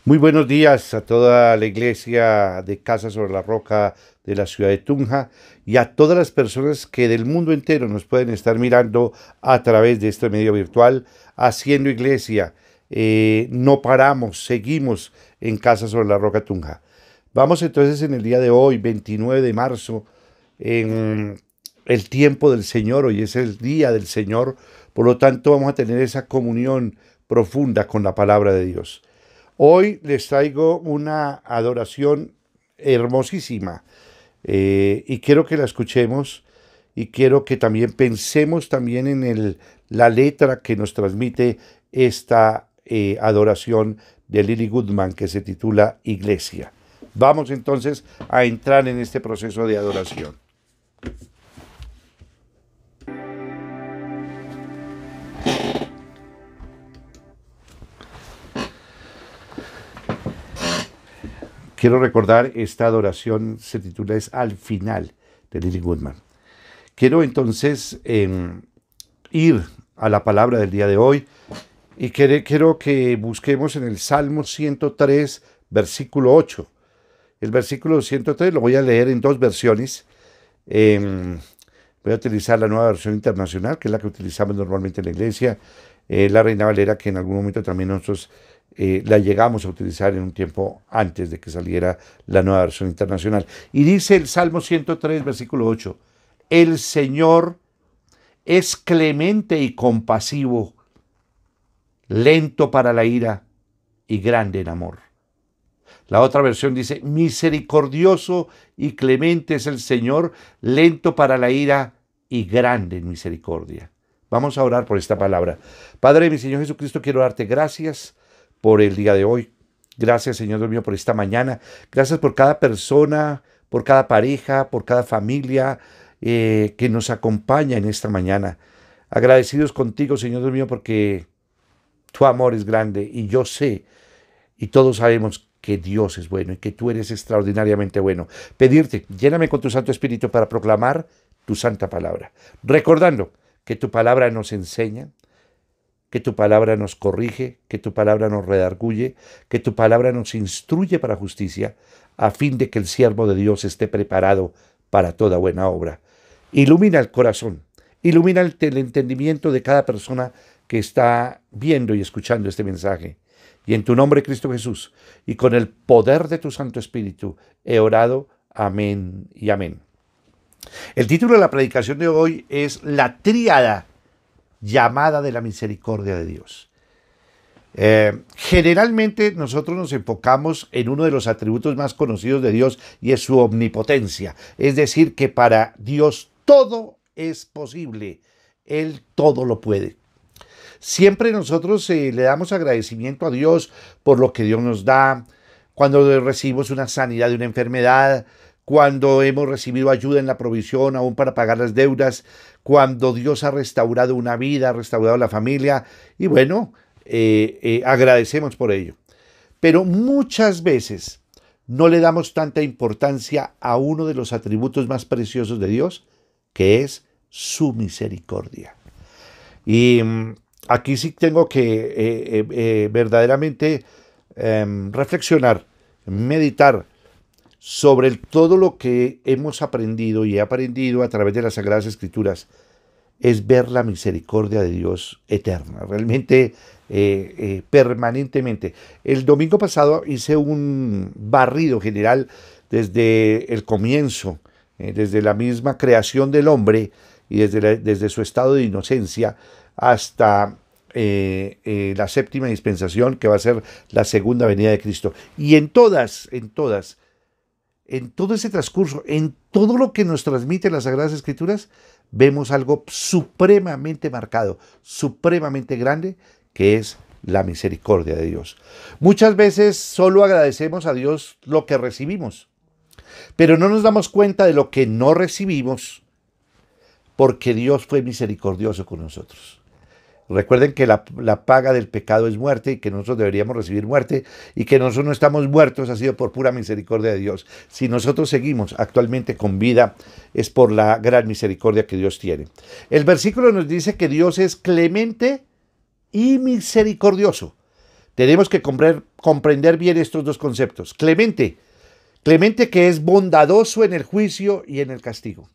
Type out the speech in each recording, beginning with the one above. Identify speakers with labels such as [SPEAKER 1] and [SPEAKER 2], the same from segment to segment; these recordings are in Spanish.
[SPEAKER 1] Muy buenos días a toda la iglesia de Casa sobre la Roca de la ciudad de Tunja y a todas las personas que del mundo entero nos pueden estar mirando a través de este medio virtual, haciendo iglesia. No paramos, seguimos en Casa sobre la Roca Tunja. Vamos entonces en el día de hoy, 29 de marzo, en el tiempo del Señor. Hoy es el día del Señor, por lo tanto vamos a tener esa comunión profunda con la palabra de Dios. Hoy les traigo una adoración hermosísima y quiero que la escuchemos y quiero que también pensemos también en la letra que nos transmite esta adoración de Lily Goodman que se titula Iglesia. Vamos entonces a entrar en este proceso de adoración. Quiero recordar, esta adoración se titula Es al final de Lily Goodman. Quiero entonces ir a la palabra del día de hoy y quiero que busquemos en el Salmo 103, versículo 8. El versículo 103 lo voy a leer en dos versiones. Voy a utilizar la nueva versión internacional, que es la que utilizamos normalmente en la iglesia, la Reina Valera, que en algún momento también nosotros la llegamos a utilizar en un tiempo antes de que saliera la nueva versión internacional. Y dice el Salmo 103, versículo 8, el Señor es clemente y compasivo, lento para la ira y grande en amor. La otra versión dice, misericordioso y clemente es el Señor, lento para la ira y grande en misericordia. Vamos a orar por esta palabra. Padre, mi Señor Jesucristo, quiero darte gracias por el día de hoy. Gracias, Señor Dios mío, por esta mañana. Gracias por cada persona, por cada pareja, por cada familia que nos acompaña en esta mañana. Agradecidos contigo, Señor Dios mío, porque tu amor es grande y yo sé y todos sabemos que Dios es bueno y que tú eres extraordinariamente bueno. Pedirte, lléname con tu Santo Espíritu para proclamar tu santa palabra. Recordando que tu palabra nos enseña, que tu palabra nos corrige, que tu palabra nos redarguye, que tu palabra nos instruye para justicia, a fin de que el siervo de Dios esté preparado para toda buena obra. Ilumina el corazón, ilumina el entendimiento de cada persona que está viendo y escuchando este mensaje. Y en tu nombre, Cristo Jesús, y con el poder de tu Santo Espíritu, he orado. Amén y amén. El título de la predicación de hoy es La tríada llamada de la misericordia de Dios. Generalmente nosotros nos enfocamos en uno de los atributos más conocidos de Dios y es su omnipotencia. Es decir, que para Dios todo es posible. Él todo lo puede. Siempre nosotros le damos agradecimiento a Dios por lo que Dios nos da, cuando recibimos una sanidad de una enfermedad, cuando hemos recibido ayuda en la provisión, aún para pagar las deudas, cuando Dios ha restaurado una vida, ha restaurado la familia, y bueno, agradecemos por ello. Pero muchas veces no le damos tanta importancia a uno de los atributos más preciosos de Dios, que es su misericordia. Y aquí sí tengo que verdaderamente reflexionar, meditar sobre todo lo que hemos aprendido y he aprendido a través de las Sagradas Escrituras, es ver la misericordia de Dios eterna, realmente permanentemente. El domingo pasado hice un barrido general desde el comienzo, desde la misma creación del hombre y desde su estado de inocencia hasta la séptima dispensación, que va a ser la segunda venida de Cristo. Y en todo ese transcurso, en todo lo que nos transmiten las Sagradas Escrituras, vemos algo supremamente marcado, supremamente grande, que es la misericordia de Dios. Muchas veces solo agradecemos a Dios lo que recibimos, pero no nos damos cuenta de lo que no recibimos, porque Dios fue misericordioso con nosotros. Recuerden que la paga del pecado es muerte y que nosotros deberíamos recibir muerte y que nosotros no estamos muertos ha sido por pura misericordia de Dios. Si nosotros seguimos actualmente con vida es por la gran misericordia que Dios tiene. El versículo nos dice que Dios es clemente y misericordioso. Tenemos que comprender bien estos dos conceptos. Clemente, clemente que es bondadoso en el juicio y en el castigo.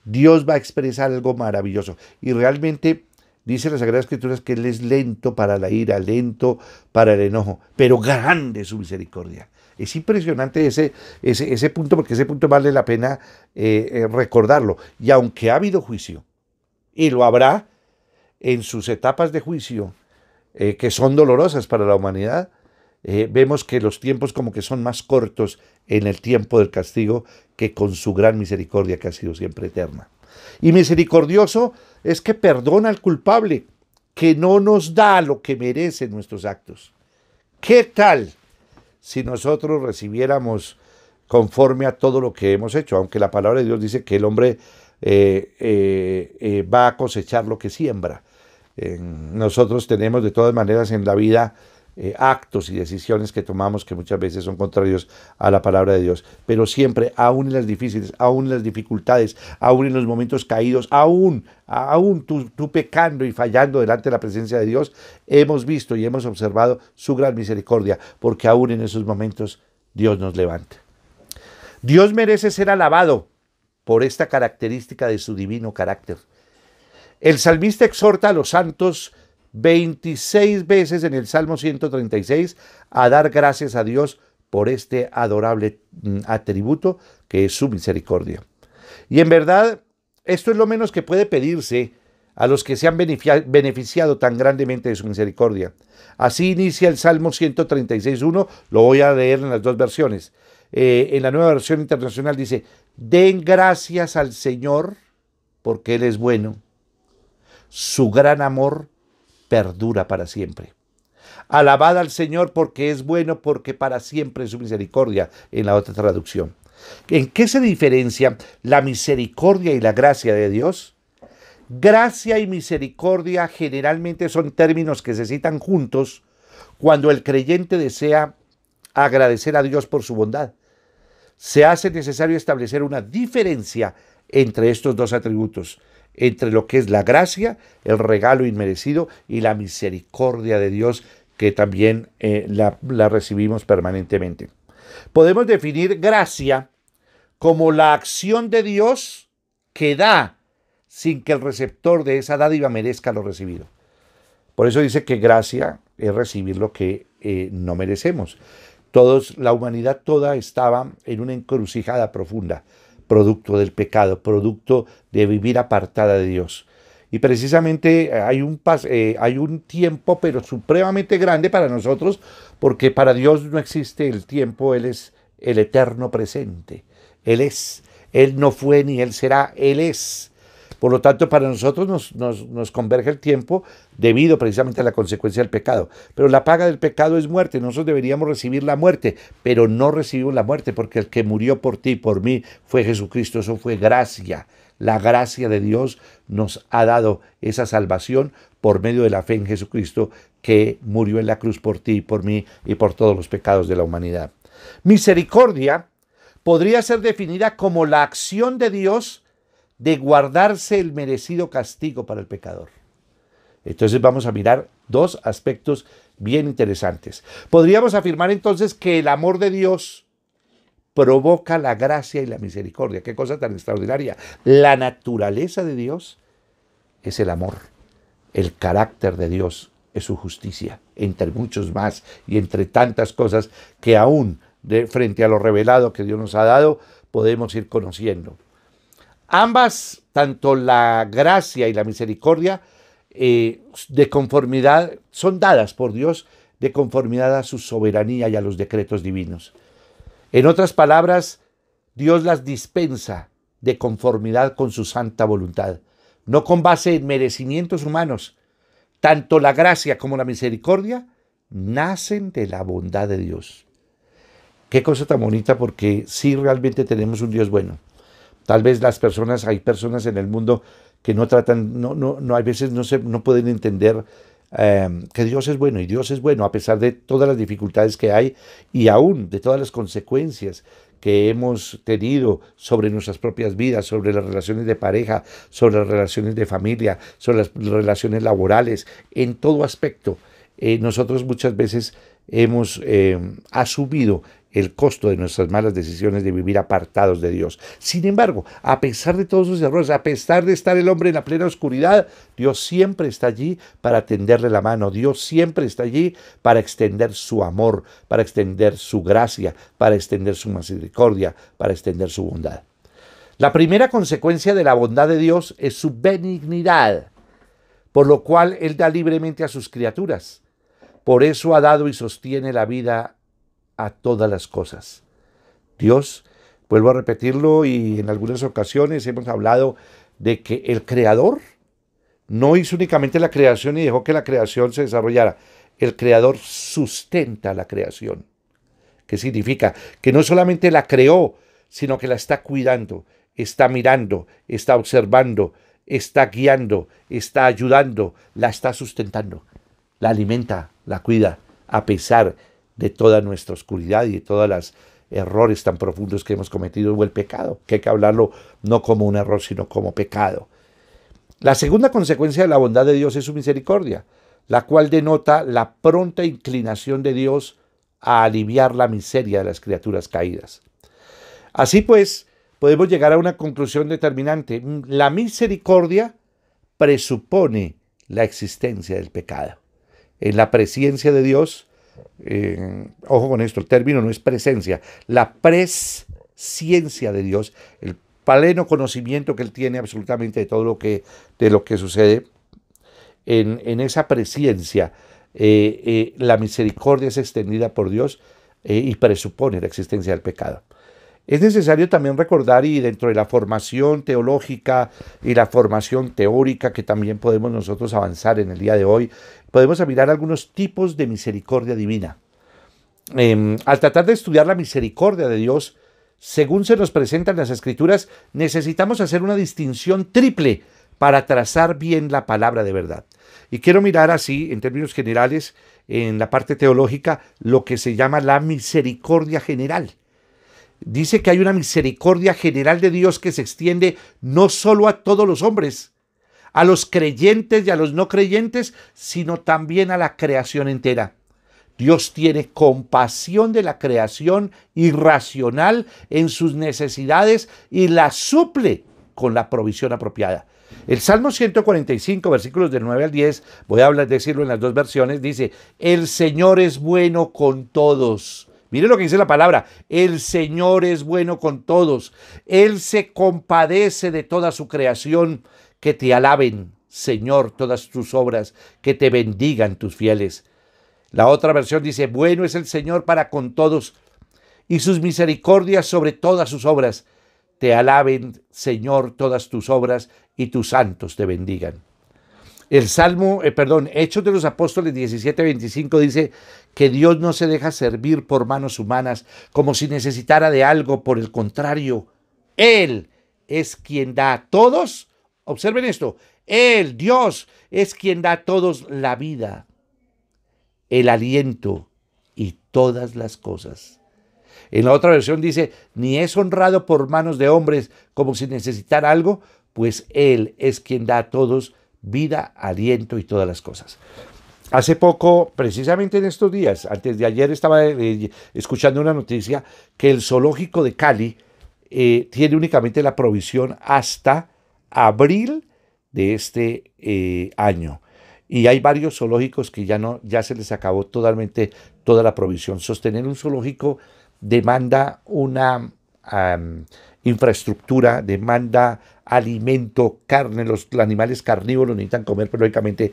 [SPEAKER 1] Dios va a expresar algo maravilloso. Y realmente dice las Sagradas Escrituras que Él es lento para la ira, lento para el enojo, pero grande su misericordia. Es impresionante ese punto, porque ese punto vale la pena recordarlo. Y aunque ha habido juicio, y lo habrá en sus etapas de juicio, que son dolorosas para la humanidad, vemos que los tiempos como que son más cortos en el tiempo del castigo que con su gran misericordia que ha sido siempre eterna. Y misericordioso es que perdona al culpable, que no nos da lo que merecen nuestros actos. ¿Qué tal si nosotros recibiéramos conforme a todo lo que hemos hecho? Aunque la palabra de Dios dice que el hombre va a cosechar lo que siembra. Nosotros tenemos de todas maneras en la vida actos y decisiones que tomamos que muchas veces son contrarios a la palabra de Dios, pero siempre, aún en las difíciles, aún en las dificultades, aún en los momentos caídos, aún tú pecando y fallando delante de la presencia de Dios, hemos visto y hemos observado su gran misericordia, porque aún en esos momentos Dios nos levanta. Dios merece ser alabado por esta característica de su divino carácter. El salmista exhorta a los santos 26 veces en el Salmo 136 a dar gracias a Dios por este adorable atributo que es su misericordia. Y en verdad, esto es lo menos que puede pedirse a los que se han beneficiado tan grandemente de su misericordia. Así inicia el Salmo 136.1, lo voy a leer en las dos versiones. En la Nueva Versión Internacional dice: den gracias al Señor porque Él es bueno. Su gran amor perdura para siempre. Alabad al Señor porque es bueno, porque para siempre es su misericordia, en la otra traducción. ¿En qué se diferencia la misericordia y la gracia de Dios? Gracia y misericordia generalmente son términos que se citan juntos cuando el creyente desea agradecer a Dios por su bondad. Se hace necesario establecer una diferencia entre estos dos atributos, entre lo que es la gracia, el regalo inmerecido, y la misericordia de Dios, que también la recibimos permanentemente. Podemos definir gracia como la acción de Dios que da sin que el receptor de esa dádiva merezca lo recibido. Por eso dice que gracia es recibir lo que no merecemos. La humanidad toda estaba en una encrucijada profunda, producto del pecado, producto de vivir apartada de Dios. Y precisamente hay un tiempo, pero supremamente grande para nosotros, porque para Dios no existe el tiempo, Él es el eterno presente. Él es, Él no fue ni Él será, Él es. Por lo tanto, para nosotros nos converge el tiempo debido precisamente a la consecuencia del pecado. Pero la paga del pecado es muerte. Nosotros deberíamos recibir la muerte, pero no recibimos la muerte porque el que murió por ti y por mí fue Jesucristo. Eso fue gracia. La gracia de Dios nos ha dado esa salvación por medio de la fe en Jesucristo, que murió en la cruz por ti y por mí y por todos los pecados de la humanidad. Misericordia podría ser definida como la acción de Dios de guardarse el merecido castigo para el pecador. Entonces vamos a mirar dos aspectos bien interesantes. Podríamos afirmar entonces que el amor de Dios provoca la gracia y la misericordia. Qué cosa tan extraordinaria. La naturaleza de Dios es el amor. El carácter de Dios es su justicia, entre muchos más y entre tantas cosas que aún frente a lo revelado que Dios nos ha dado, podemos ir conociendo. Ambas, tanto la gracia y la misericordia, de conformidad, son dadas por Dios de conformidad a su soberanía y a los decretos divinos. En otras palabras, Dios las dispensa de conformidad con su santa voluntad, no con base en merecimientos humanos. Tanto la gracia como la misericordia nacen de la bondad de Dios. Qué cosa tan bonita, porque sí, realmente tenemos un Dios bueno. Tal vez hay personas en el mundo que no tratan, a veces no pueden entender que Dios es bueno, y Dios es bueno a pesar de todas las dificultades que hay y aún de todas las consecuencias que hemos tenido sobre nuestras propias vidas, sobre las relaciones de pareja, sobre las relaciones de familia, sobre las relaciones laborales, en todo aspecto. nosotros muchas veces hemos asumido el costo de nuestras malas decisiones de vivir apartados de Dios. Sin embargo, a pesar de todos sus errores, a pesar de estar el hombre en la plena oscuridad, Dios siempre está allí para tenderle la mano. Dios siempre está allí para extender su amor, para extender su gracia, para extender su misericordia, para extender su bondad. La primera consecuencia de la bondad de Dios es su benignidad, por lo cual Él da libremente a sus criaturas. Por eso ha dado y sostiene la vida a todas las cosas. Dios, vuelvo a repetirlo, y en algunas ocasiones hemos hablado de que el Creador no hizo únicamente la creación y dejó que la creación se desarrollara. El Creador sustenta la creación. ¿Qué significa? Que no solamente la creó, sino que la está cuidando, está mirando, está observando, está guiando, está ayudando, la está sustentando, la alimenta, la cuida, a pesar de toda nuestra oscuridad y de todos los errores tan profundos que hemos cometido o el pecado, que hay que hablarlo no como un error, sino como pecado. La segunda consecuencia de la bondad de Dios es su misericordia, la cual denota la pronta inclinación de Dios a aliviar la miseria de las criaturas caídas. Así pues, podemos llegar a una conclusión determinante. La misericordia presupone la existencia del pecado. En la presencia de Dios, ojo con esto, el término no es presencia, la presciencia de Dios, el pleno conocimiento que Él tiene absolutamente de todo lo que sucede, en esa presencia, la misericordia es extendida por Dios y presupone la existencia del pecado. Es necesario también recordar, y dentro de la formación teológica y la formación teórica que también podemos nosotros avanzar en el día de hoy, podemos mirar algunos tipos de misericordia divina. Al tratar de estudiar la misericordia de Dios, según se nos presenta en las Escrituras, necesitamos hacer una distinción triple para trazar bien la palabra de verdad. Y quiero mirar así, en términos generales, en la parte teológica, lo que se llama la misericordia general. Dice que hay una misericordia general de Dios que se extiende no solo a todos los hombres, a los creyentes y a los no creyentes, sino también a la creación entera. Dios tiene compasión de la creación irracional en sus necesidades y la suple con la provisión apropiada. El Salmo 145, versículos del 9 al 10, voy a decirlo en las dos versiones, dice: el Señor es bueno con todos. Mire lo que dice la palabra: el Señor es bueno con todos. Él se compadece de toda su creación. Que te alaben, Señor, todas tus obras, que te bendigan tus fieles. La otra versión dice: bueno es el Señor para con todos, y sus misericordias sobre todas sus obras. Te alaben, Señor, todas tus obras, y tus santos te bendigan. Hechos de los Apóstoles 17:25 dice que Dios no se deja servir por manos humanas como si necesitara de algo. Por el contrario, Él es quien da a todos, observen esto, Él, Dios, es quien da a todos la vida, el aliento y todas las cosas. En la otra versión dice: ni es honrado por manos de hombres como si necesitara algo, pues Él es quien da a todos vida, aliento y todas las cosas. Hace poco, precisamente en estos días, antes de ayer, estaba escuchando una noticia que el zoológico de Cali tiene únicamente la provisión hasta abril de este año. Y hay varios zoológicos que ya se les acabó totalmente toda la provisión. Sostener un zoológico demanda una infraestructura, demanda alimento, carne. Los animales carnívoros necesitan comer, pero lógicamente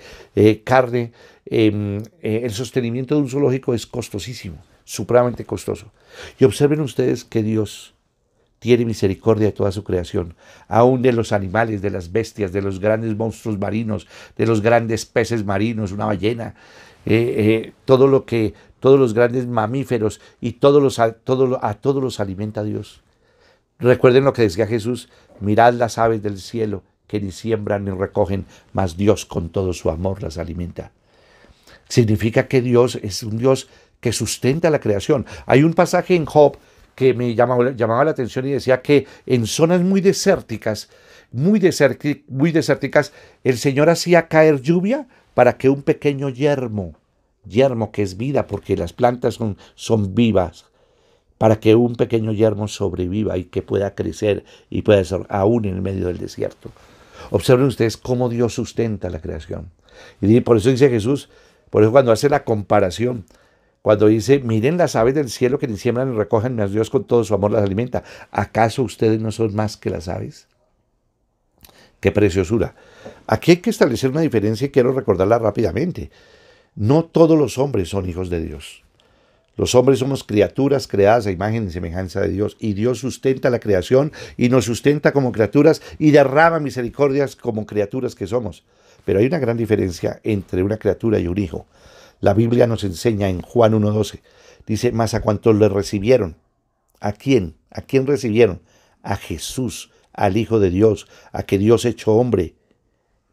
[SPEAKER 1] carne. El sostenimiento de un zoológico es costosísimo, supremamente costoso. Y observen ustedes que Dios tiene misericordia de toda su creación, aún de los animales, de las bestias, de los grandes monstruos marinos, de los grandes peces marinos, una ballena, todos los grandes mamíferos, y a todos los alimenta Dios. Recuerden lo que decía Jesús: mirad las aves del cielo, que ni siembran ni recogen, mas Dios con todo su amor las alimenta. Significa que Dios es un Dios que sustenta la creación. Hay un pasaje en Job que me llamaba la atención y decía que en zonas muy desérticas, el Señor hacía caer lluvia para que un pequeño yermo yermo que es vida, porque las plantas son vivas, para que un pequeño yermo sobreviva y que pueda crecer y pueda ser aún en el medio del desierto. Observen ustedes cómo Dios sustenta la creación. Y por eso dice Jesús, por eso cuando hace la comparación, cuando dice, miren las aves del cielo que ni siembran ni recogen, mas Dios con todo su amor las alimenta. ¿Acaso ustedes no son más que las aves? ¡Qué preciosura! Aquí hay que establecer una diferencia y quiero recordarla rápidamente. No todos los hombres son hijos de Dios. Los hombres somos criaturas creadas a imagen y semejanza de Dios, y Dios sustenta la creación y nos sustenta como criaturas y derrama misericordias como criaturas que somos. Pero hay una gran diferencia entre una criatura y un hijo. La Biblia nos enseña en Juan 1:12, dice, mas a cuantos le recibieron. ¿A quién? ¿A quién recibieron? A Jesús, al Hijo de Dios, a que Dios hecho hombre.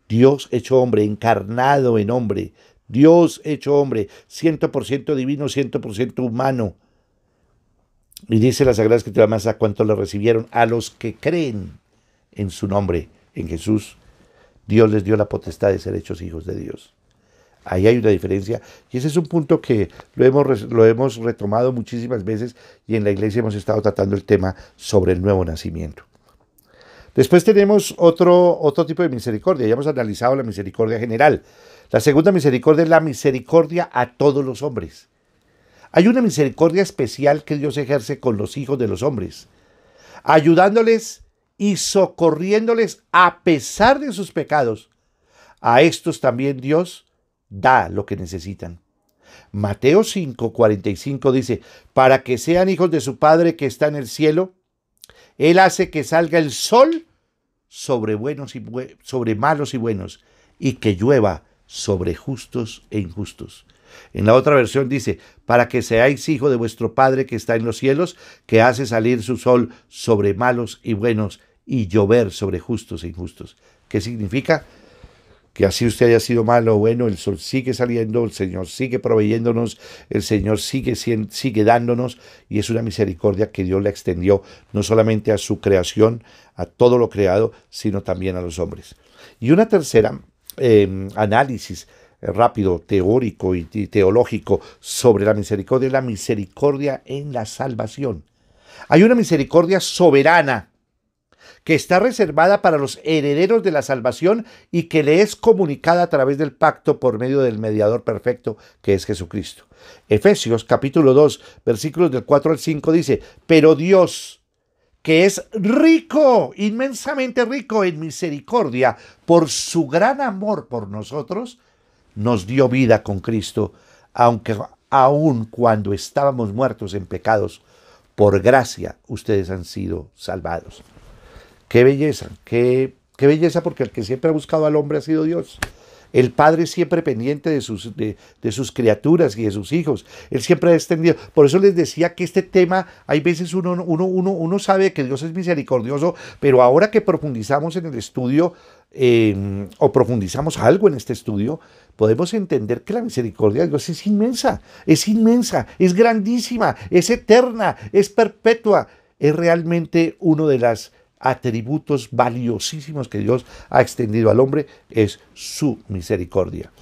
[SPEAKER 1] Dios hecho hombre, encarnado en hombre. Dios hecho hombre, 100% divino, 100% humano. Y dice la Sagrada Escritura, más a cuantos le recibieron, a los que creen en su nombre, en Jesús, Dios les dio la potestad de ser hechos hijos de Dios. Ahí hay una diferencia, y ese es un punto que lo hemos retomado muchísimas veces, y en la iglesia hemos estado tratando el tema sobre el nuevo nacimiento. Después tenemos otro tipo de misericordia. Ya hemos analizado la misericordia general. La segunda misericordia es la misericordia a todos los hombres. Hay una misericordia especial que Dios ejerce con los hijos de los hombres, ayudándoles y socorriéndoles a pesar de sus pecados. A estos también Dios da lo que necesitan. Mateo 5:45 dice, para que sean hijos de su Padre que está en el cielo, Él hace que salga el sol sobre malos y buenos, y que llueva sobre justos e injustos. En la otra versión dice, para que seáis hijos de vuestro Padre que está en los cielos, que hace salir su sol sobre malos y buenos, y llover sobre justos e injustos. ¿Qué significa? Que así usted haya sido malo o bueno, el sol sigue saliendo, el Señor sigue proveyéndonos, el Señor sigue dándonos, y es una misericordia que Dios le extendió no solamente a su creación, a todo lo creado, sino también a los hombres. Y una tercera análisis rápido, teórico y teológico sobre la misericordia es la misericordia en la salvación. Hay una misericordia soberana que está reservada para los herederos de la salvación y que le es comunicada a través del pacto por medio del mediador perfecto, que es Jesucristo. Efesios capítulo 2, versículos del 4 al 5 dice, pero Dios, que es rico, inmensamente rico en misericordia, por su gran amor por nosotros, nos dio vida con Cristo, aunque aun cuando estábamos muertos en pecados, por gracia ustedes han sido salvados. ¡Qué belleza! ¡Qué belleza! Porque el que siempre ha buscado al hombre ha sido Dios. El Padre siempre pendiente de sus criaturas y de sus hijos. Él siempre ha extendido. Por eso les decía que este tema, hay veces uno sabe que Dios es misericordioso, pero ahora que profundizamos en el estudio, o profundizamos algo en este estudio, podemos entender que la misericordia de Dios es inmensa, es grandísima, es eterna, es perpetua. Es realmente uno de los atributos valiosísimos que Dios ha extendido al hombre, es su misericordia.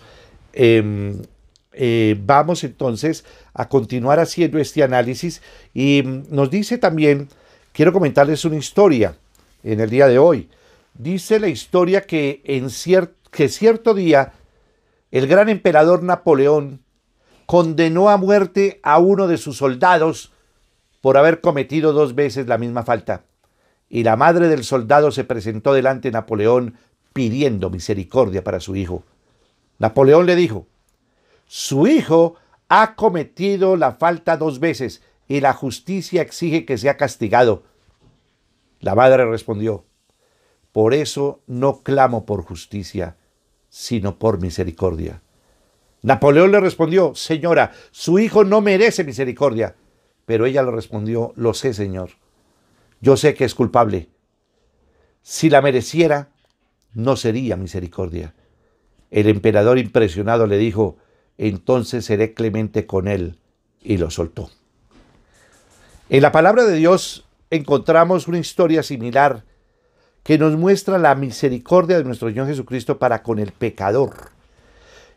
[SPEAKER 1] Vamos entonces a continuar haciendo este análisis, y nos dice también, quiero comentarles una historia en el día de hoy. Dice la historia que cierto día el gran emperador Napoleón condenó a muerte a uno de sus soldados por haber cometido 2 veces la misma falta. Y la madre del soldado se presentó delante de Napoleón pidiendo misericordia para su hijo. Napoleón le dijo, su hijo ha cometido la falta 2 veces y la justicia exige que sea castigado. La madre respondió, por eso no clamo por justicia, sino por misericordia. Napoleón le respondió, señora, su hijo no merece misericordia. Pero ella le respondió, lo sé, señor. Yo sé que es culpable. Si la mereciera, no sería misericordia. El emperador impresionado le dijo, entonces seré clemente con él, y lo soltó. En la palabra de Dios encontramos una historia similar que nos muestra la misericordia de nuestro Señor Jesucristo para con el pecador.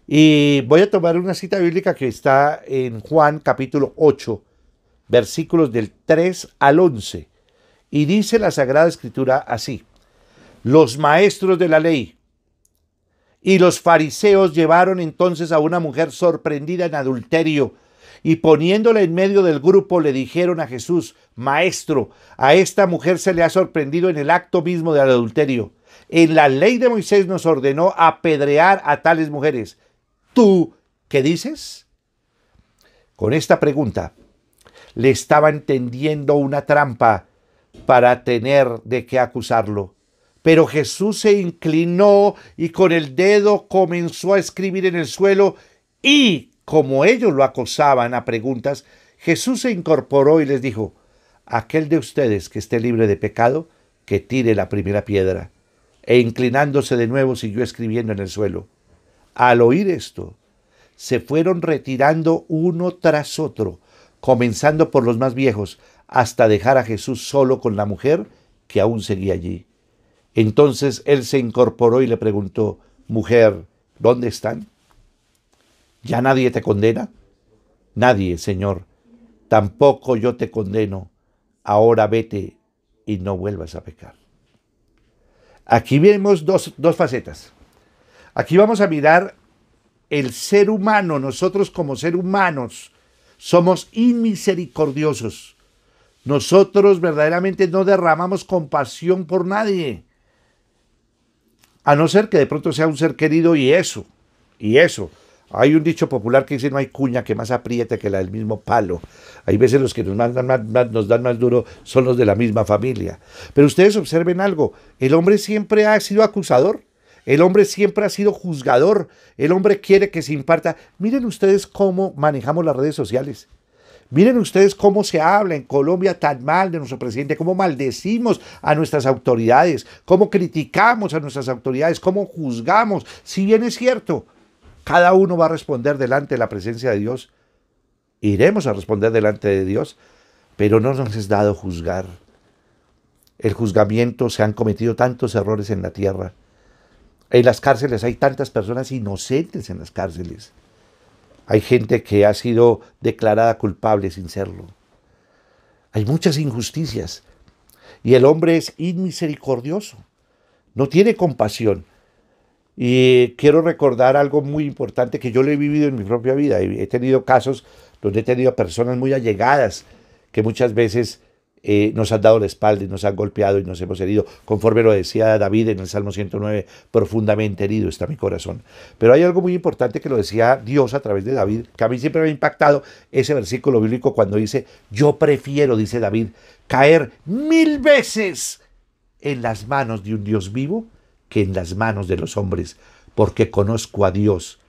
[SPEAKER 1] Y voy a tomar una cita bíblica que está en Juan capítulo 8, versículos del 3 al 11. Y dice la Sagrada Escritura así: los maestros de la ley y los fariseos llevaron entonces a una mujer sorprendida en adulterio y poniéndola en medio del grupo le dijeron a Jesús: Maestro, a esta mujer se le ha sorprendido en el acto mismo del adulterio. En la ley de Moisés nos ordenó apedrear a tales mujeres. ¿Tú qué dices? Con esta pregunta le estaban tendiendo una trampa para tener de qué acusarlo. Pero Jesús se inclinó y con el dedo comenzó a escribir en el suelo y, como ellos lo acosaban a preguntas, Jesús se incorporó y les dijo: aquel de ustedes que esté libre de pecado, que tire la primera piedra. E inclinándose de nuevo siguió escribiendo en el suelo. Al oír esto, se fueron retirando uno tras otro, comenzando por los más viejos, hasta dejar a Jesús solo con la mujer que aún seguía allí. Entonces él se incorporó y le preguntó: mujer, ¿dónde están? ¿Ya nadie te condena? Nadie, Señor. Tampoco yo te condeno. Ahora vete y no vuelvas a pecar. Aquí vemos dos facetas. Aquí vamos a mirar el ser humano. Nosotros como ser humanos somos inmisericordiosos. Nosotros verdaderamente no derramamos compasión por nadie. A no ser que de pronto sea un ser querido y eso. Hay un dicho popular que dice: no hay cuña que más apriete que la del mismo palo. Hay veces los que nos dan más duro son los de la misma familia. Pero ustedes observen algo: el hombre siempre ha sido acusador. El hombre siempre ha sido juzgador. El hombre quiere que se imparta. Miren ustedes cómo manejamos las redes sociales. Miren ustedes cómo se habla en Colombia tan mal de nuestro presidente, cómo maldecimos a nuestras autoridades, cómo criticamos a nuestras autoridades, cómo juzgamos. Si bien es cierto, cada uno va a responder delante de la presencia de Dios. Iremos a responder delante de Dios, pero no nos es dado juzgar. El juzgamiento, se han cometido tantos errores en la tierra. En las cárceles hay tantas personas inocentes en las cárceles. Hay gente que ha sido declarada culpable sin serlo. Hay muchas injusticias. Y el hombre es inmisericordioso. No tiene compasión. Y quiero recordar algo muy importante que yo lo he vivido en mi propia vida. He tenido casos donde he tenido personas muy allegadas que muchas veces nos han dado la espalda y nos han golpeado y nos hemos herido. Conforme lo decía David en el Salmo 109, profundamente herido está mi corazón. Pero hay algo muy importante que lo decía Dios a través de David, que a mí siempre me ha impactado ese versículo bíblico cuando dice: yo prefiero, dice David, caer 1000 veces en las manos de un Dios vivo que en las manos de los hombres, porque conozco a Dios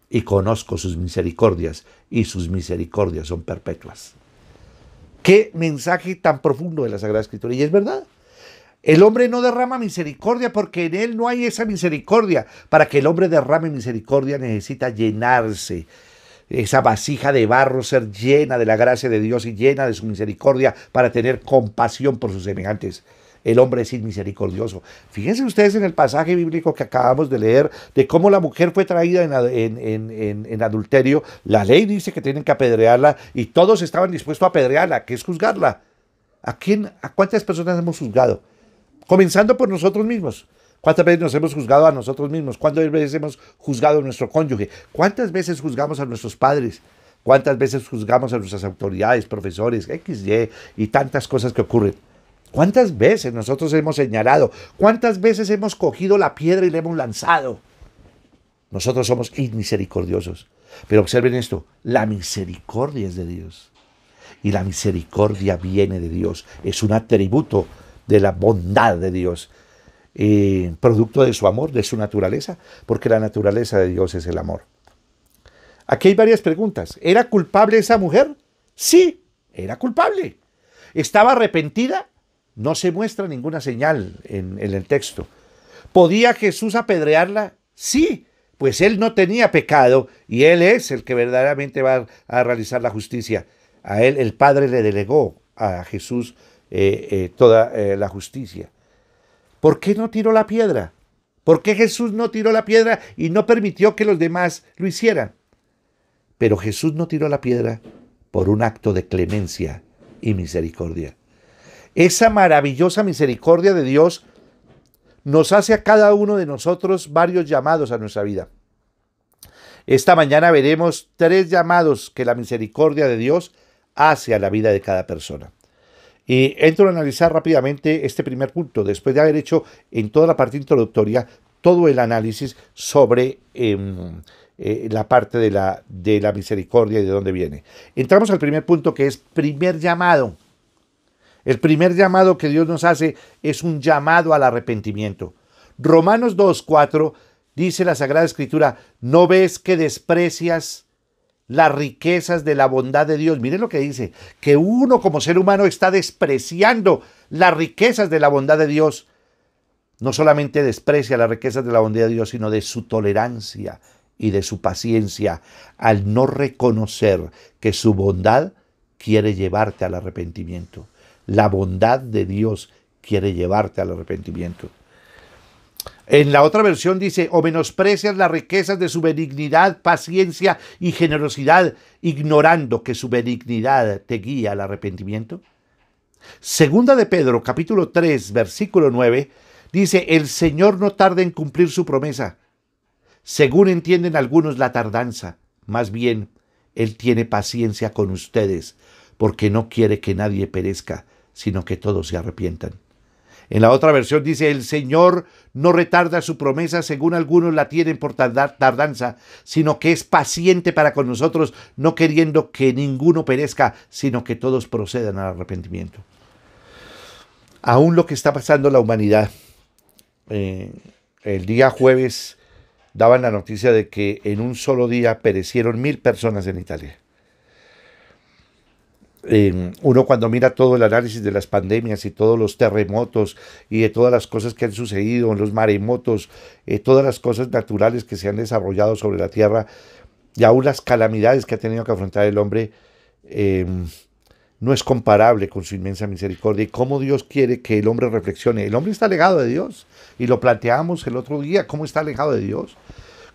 [SPEAKER 1] y conozco sus misericordias, y sus misericordias son perpetuas. Qué mensaje tan profundo de la Sagrada Escritura. Y es verdad. El hombre no derrama misericordia porque en él no hay esa misericordia. Para que el hombre derrame misericordia necesita llenarse. Esa vasija de barro, ser llena de la gracia de Dios y llena de su misericordia para tener compasión por sus semejantes. El hombre es inmisericordioso. Fíjense ustedes en el pasaje bíblico que acabamos de leer de cómo la mujer fue traída en adulterio. La ley dice que tienen que apedrearla y todos estaban dispuestos a apedrearla, que es juzgarla. ¿A cuántas personas hemos juzgado? Comenzando por nosotros mismos. ¿Cuántas veces nos hemos juzgado a nosotros mismos? ¿Cuántas veces hemos juzgado a nuestro cónyuge? ¿Cuántas veces juzgamos a nuestros padres? ¿Cuántas veces juzgamos a nuestras autoridades, profesores, XY y tantas cosas que ocurren? ¿Cuántas veces nosotros hemos señalado? ¿Cuántas veces hemos cogido la piedra y la hemos lanzado? Nosotros somos inmisericordiosos. Pero observen esto: la misericordia es de Dios. Y la misericordia viene de Dios. Es un atributo de la bondad de Dios. Producto de su amor, de su naturaleza. Porque la naturaleza de Dios es el amor. Aquí hay varias preguntas. ¿Era culpable esa mujer? Sí, era culpable. ¿Estaba arrepentida? No se muestra ninguna señal en el texto. ¿Podía Jesús apedrearla? Sí, pues él no tenía pecado y él es el que verdaderamente va a realizar la justicia. A él el Padre le delegó a Jesús toda la justicia. ¿Por qué no tiró la piedra? ¿Por qué Jesús no tiró la piedra y no permitió que los demás lo hicieran? Pero Jesús no tiró la piedra por un acto de clemencia y misericordia. Esa maravillosa misericordia de Dios nos hace a cada uno de nosotros varios llamados a nuestra vida. Esta mañana veremos 3 llamados que la misericordia de Dios hace a la vida de cada persona. Y entro a analizar rápidamente este primer punto, después de haber hecho en toda la parte introductoria todo el análisis sobre la parte de la misericordia y de dónde viene. Entramos al primer punto, que es primer llamado. El primer llamado que Dios nos hace es un llamado al arrepentimiento. Romanos 2:4 dice la Sagrada Escritura: ¿no ves que desprecias las riquezas de la bondad de Dios? Miren lo que dice, que uno como ser humano está despreciando las riquezas de la bondad de Dios. No solamente desprecia las riquezas de la bondad de Dios, sino de su tolerancia y de su paciencia, al no reconocer que su bondad quiere llevarte al arrepentimiento. La bondad de Dios quiere llevarte al arrepentimiento. En la otra versión dice: o menosprecias las riquezas de su benignidad, paciencia y generosidad, ignorando que su benignidad te guía al arrepentimiento. Segunda de Pedro, capítulo 3, versículo 9, dice: el Señor no tarda en cumplir su promesa, según entienden algunos la tardanza, más bien Él tiene paciencia con ustedes, porque no quiere que nadie perezca, sino que todos se arrepientan. En la otra versión dice: el Señor no retarda su promesa, según algunos la tienen por tardanza, sino que es paciente para con nosotros, no queriendo que ninguno perezca, sino que todos procedan al arrepentimiento. Aún lo que está pasando en la humanidad. El día jueves daban la noticia de que en un solo día perecieron 1.000 personas en Italia. Uno, cuando mira todo el análisis de las pandemias y todos los terremotos y de todas las cosas que han sucedido, los maremotos, todas las cosas naturales que se han desarrollado sobre la tierra, y aún las calamidades que ha tenido que afrontar el hombre, no es comparable con su inmensa misericordia y cómo Dios quiere que el hombre reflexione. El hombre está alejado de Dios, y lo planteamos el otro día: cómo está alejado de Dios.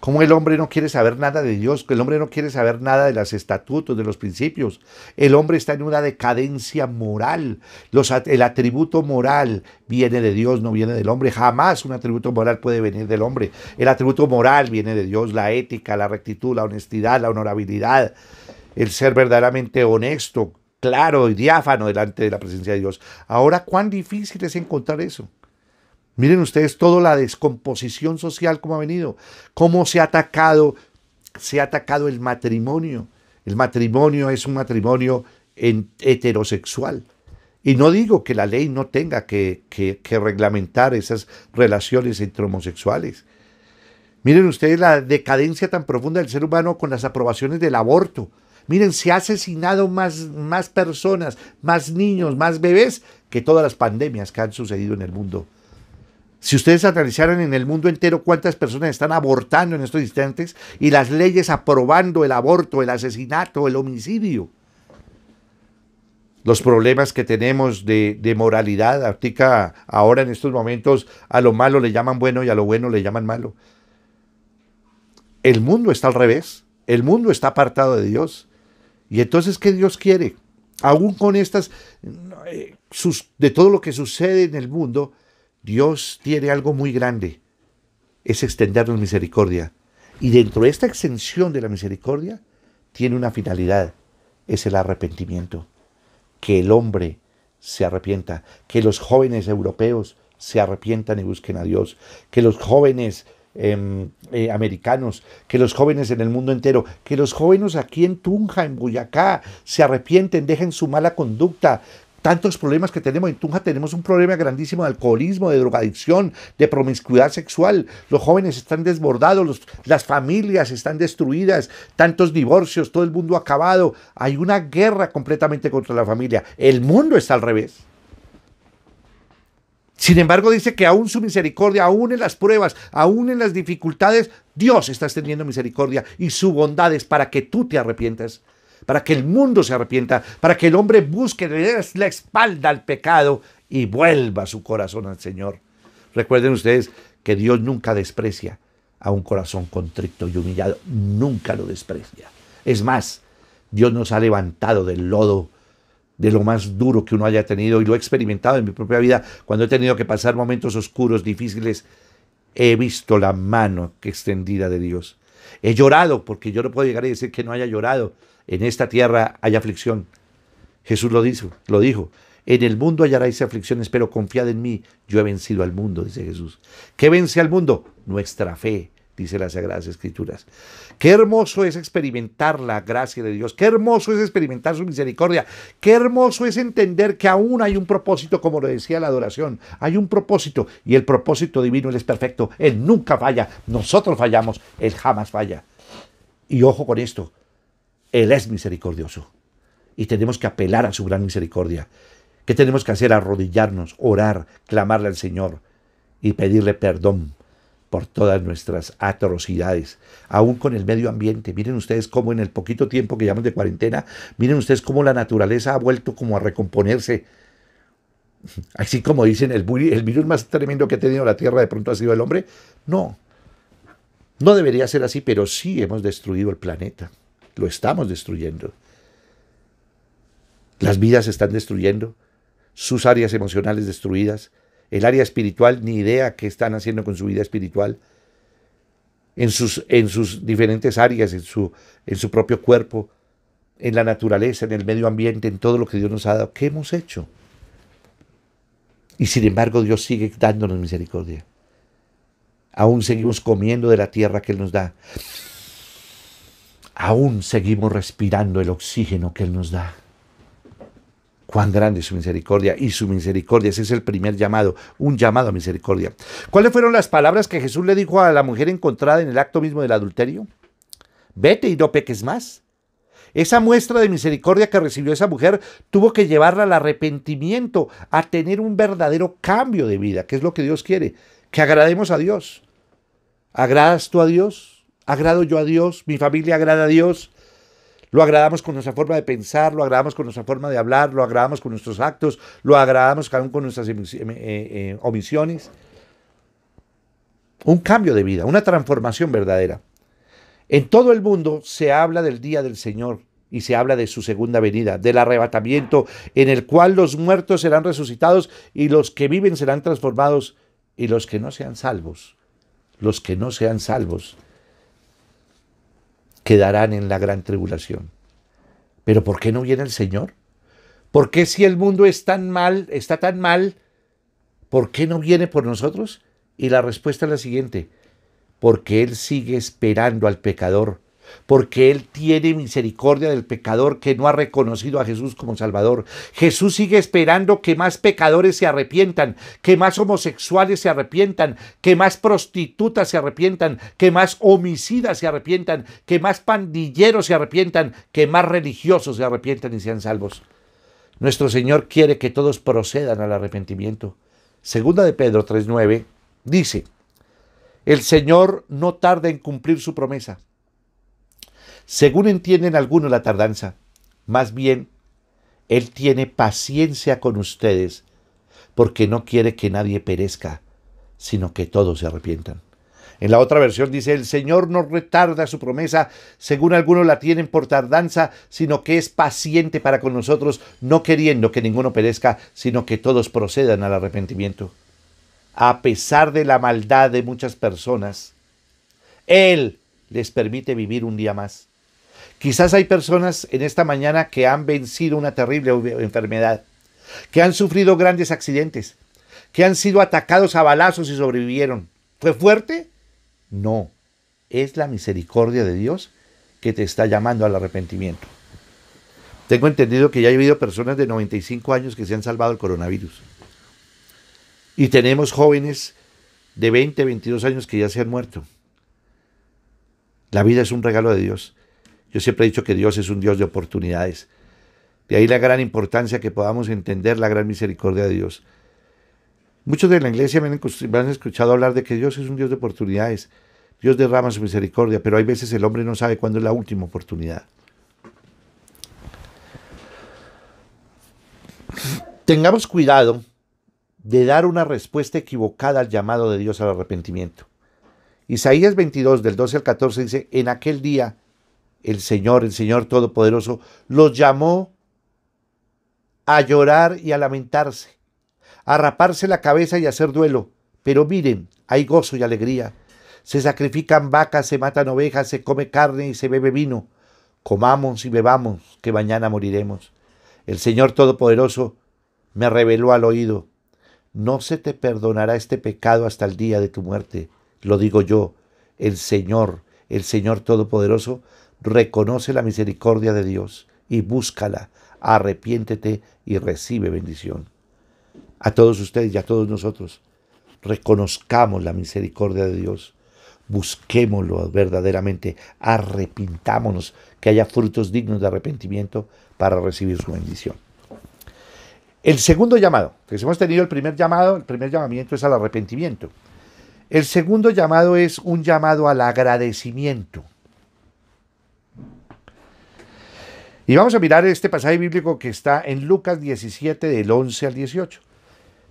[SPEAKER 1] Cómo el hombre no quiere saber nada de Dios, que el hombre no quiere saber nada de los estatutos, de los principios. El hombre está en una decadencia moral. El atributo moral viene de Dios, no viene del hombre. Jamás un atributo moral puede venir del hombre. El atributo moral viene de Dios: la ética, la rectitud, la honestidad, la honorabilidad, el ser verdaderamente honesto, claro y diáfano delante de la presencia de Dios. Ahora, ¿cuán difícil es encontrar eso? Miren ustedes toda la descomposición social cómo ha venido, cómo se ha atacado el matrimonio. El matrimonio es un matrimonio heterosexual. Y no digo que la ley no tenga que reglamentar esas relaciones entre homosexuales. Miren ustedes la decadencia tan profunda del ser humano con las aprobaciones del aborto. Miren, se ha asesinado más personas, más niños, más bebés que todas las pandemias que han sucedido en el mundo. Si ustedes analizaran en el mundo entero cuántas personas están abortando en estos instantes y las leyes aprobando el aborto, el asesinato, el homicidio. Los problemas que tenemos de moralidad, ahora en estos momentos a lo malo le llaman bueno y a lo bueno le llaman malo. El mundo está al revés, el mundo está apartado de Dios. Y entonces, ¿qué Dios quiere? Aún con de todo lo que sucede en el mundo, Dios tiene algo muy grande, es extendernos misericordia. Y dentro de esta extensión de la misericordia, tiene una finalidad, es el arrepentimiento. Que el hombre se arrepienta, que los jóvenes europeos se arrepientan y busquen a Dios, que los jóvenes americanos, que los jóvenes en el mundo entero, que los jóvenes aquí en Tunja, en Boyacá, se arrepienten, dejen su mala conducta. Tantos problemas que tenemos. En Tunja tenemos un problema grandísimo de alcoholismo, de drogadicción, de promiscuidad sexual. Los jóvenes están desbordados, las familias están destruidas, tantos divorcios, todo el mundo acabado. Hay una guerra completamente contra la familia. El mundo está al revés. Sin embargo, dice que aún su misericordia, aún en las pruebas, aún en las dificultades, Dios está extendiendo misericordia y su bondad es para que tú te arrepientas, para que el mundo se arrepienta, para que el hombre busque la espalda al pecado y vuelva su corazón al Señor. Recuerden ustedes que Dios nunca desprecia a un corazón contrito y humillado, nunca lo desprecia. Es más, Dios nos ha levantado del lodo, de lo más duro que uno haya tenido, y lo he experimentado en mi propia vida cuando he tenido que pasar momentos oscuros, difíciles. He visto la mano extendida de Dios. He llorado, porque yo no puedo llegar a decir que no haya llorado. En esta tierra hay aflicción. Jesús lo dijo. En el mundo hallaréis aflicciones, pero confiad en mí. Yo he vencido al mundo, dice Jesús. ¿Qué vence al mundo? Nuestra fe, dice las Sagradas Escrituras. Qué hermoso es experimentar la gracia de Dios. Qué hermoso es experimentar su misericordia. Qué hermoso es entender que aún hay un propósito, como lo decía la adoración. Hay un propósito, y el propósito divino, Él es perfecto. Él nunca falla. Nosotros fallamos. Él jamás falla. Y ojo con esto. Él es misericordioso. Y tenemos que apelar a su gran misericordia. ¿Qué tenemos que hacer? Arrodillarnos, orar, clamarle al Señor y pedirle perdón por todas nuestras atrocidades, aún con el medio ambiente. Miren ustedes cómo en el poquito tiempo que llevamos de cuarentena, miren ustedes cómo la naturaleza ha vuelto como a recomponerse. Así como dicen, el virus más tremendo que ha tenido la Tierra de pronto ha sido el hombre. No, no debería ser así, pero sí hemos destruido el planeta. Lo estamos destruyendo. Las vidas se están destruyendo, sus áreas emocionales destruidas, el área espiritual, ni idea qué están haciendo con su vida espiritual, en sus diferentes áreas, en su propio cuerpo, en la naturaleza, en el medio ambiente, en todo lo que Dios nos ha dado. ¿Qué hemos hecho? Y sin embargo Dios sigue dándonos misericordia. Aún seguimos comiendo de la tierra que Él nos da. Aún seguimos respirando el oxígeno que Él nos da. Cuán grande es su misericordia, y su misericordia, ese es el primer llamado, un llamado a misericordia. ¿Cuáles fueron las palabras que Jesús le dijo a la mujer encontrada en el acto mismo del adulterio? Vete y no peques más. Esa muestra de misericordia que recibió esa mujer tuvo que llevarla al arrepentimiento, a tener un verdadero cambio de vida, que es lo que Dios quiere, que agrademos a Dios. ¿Agradas tú a Dios? ¿Agrado yo a Dios? ¿Mi familia agrada a Dios? Lo agradamos con nuestra forma de pensar, lo agradamos con nuestra forma de hablar, lo agradamos con nuestros actos, lo agradamos aún con nuestras omisiones. Un cambio de vida, una transformación verdadera. En todo el mundo se habla del día del Señor y se habla de su segunda venida, del arrebatamiento en el cual los muertos serán resucitados y los que viven serán transformados, y los que no sean salvos, quedarán en la gran tribulación. ¿Pero por qué no viene el Señor? ¿Por qué, si el mundo está tan mal, por qué no viene por nosotros? Y la respuesta es la siguiente: porque Él sigue esperando al pecador, porque Él tiene misericordia del pecador que no ha reconocido a Jesús como Salvador. Jesús sigue esperando que más pecadores se arrepientan, que más homosexuales se arrepientan, que más prostitutas se arrepientan, que más homicidas se arrepientan, que más pandilleros se arrepientan, que más religiosos se arrepientan y sean salvos. Nuestro Señor quiere que todos procedan al arrepentimiento. Segunda de Pedro 3:9 dice: el Señor no tarda en cumplir su promesa, según entienden algunos la tardanza. Más bien, Él tiene paciencia con ustedes, porque no quiere que nadie perezca, sino que todos se arrepientan. En la otra versión dice: el Señor no retarda su promesa, según algunos la tienen por tardanza, sino que es paciente para con nosotros, no queriendo que ninguno perezca, sino que todos procedan al arrepentimiento. A pesar de la maldad de muchas personas, Él les permite vivir un día más. Quizás hay personas en esta mañana que han vencido una terrible enfermedad, que han sufrido grandes accidentes, que han sido atacados a balazos y sobrevivieron. ¿Fue fuerte? No. Es la misericordia de Dios que te está llamando al arrepentimiento. Tengo entendido que ya ha habido personas de 95 años que se han salvado del coronavirus. Y tenemos jóvenes de 20, 22 años que ya se han muerto. La vida es un regalo de Dios. Yo siempre he dicho que Dios es un Dios de oportunidades. De ahí la gran importancia que podamos entender la gran misericordia de Dios. Muchos de la iglesia me han escuchado hablar de que Dios es un Dios de oportunidades. Dios derrama su misericordia, pero hay veces el hombre no sabe cuándo es la última oportunidad. Tengamos cuidado de dar una respuesta equivocada al llamado de Dios al arrepentimiento. Isaías 22, del 12 al 14 dice, en aquel día el Señor Todopoderoso, los llamó a llorar y a lamentarse, a raparse la cabeza y a hacer duelo. Pero miren, hay gozo y alegría. Se sacrifican vacas, se matan ovejas, se come carne y se bebe vino. Comamos y bebamos, que mañana moriremos. El Señor Todopoderoso me reveló al oído, no se te perdonará este pecado hasta el día de tu muerte. Lo digo yo, el Señor Todopoderoso, reconoce la misericordia de Dios y búscala, arrepiéntete y recibe bendición. A todos ustedes y a todos nosotros, reconozcamos la misericordia de Dios, busquémoslo verdaderamente, arrepintámonos, que haya frutos dignos de arrepentimiento para recibir su bendición. El segundo llamado, que hemos tenido el primer llamamiento es al arrepentimiento. El segundo llamado es un llamado al agradecimiento. Y vamos a mirar este pasaje bíblico que está en Lucas 17, del 11 al 18.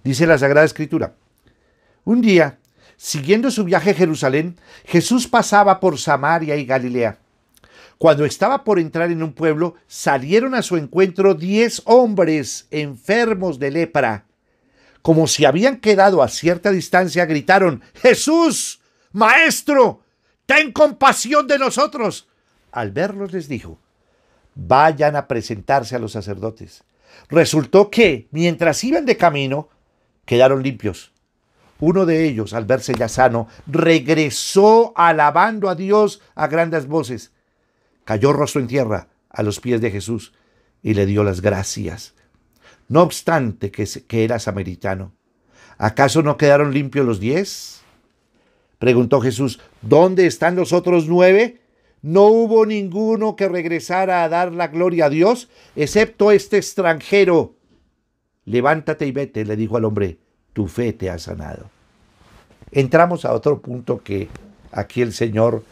[SPEAKER 1] Dice la Sagrada Escritura, un día, siguiendo su viaje a Jerusalén, Jesús pasaba por Samaria y Galilea. Cuando estaba por entrar en un pueblo, salieron a su encuentro 10 hombres enfermos de lepra. Como si habían quedado a cierta distancia, gritaron, ¡Jesús, Maestro, ten compasión de nosotros! Al verlos les dijo, vayan a presentarse a los sacerdotes. Resultó que, mientras iban de camino, quedaron limpios. Uno de ellos, al verse ya sano, regresó alabando a Dios a grandes voces. Cayó rostro en tierra a los pies de Jesús y le dio las gracias. No obstante que era samaritano. ¿Acaso no quedaron limpios los 10? Preguntó Jesús, ¿dónde están los otros 9? ¿No hubo ninguno que regresara a dar la gloria a Dios, excepto este extranjero? Levántate y vete, le dijo al hombre, tu fe te ha sanado. Entramos a otro punto que aquí el Señor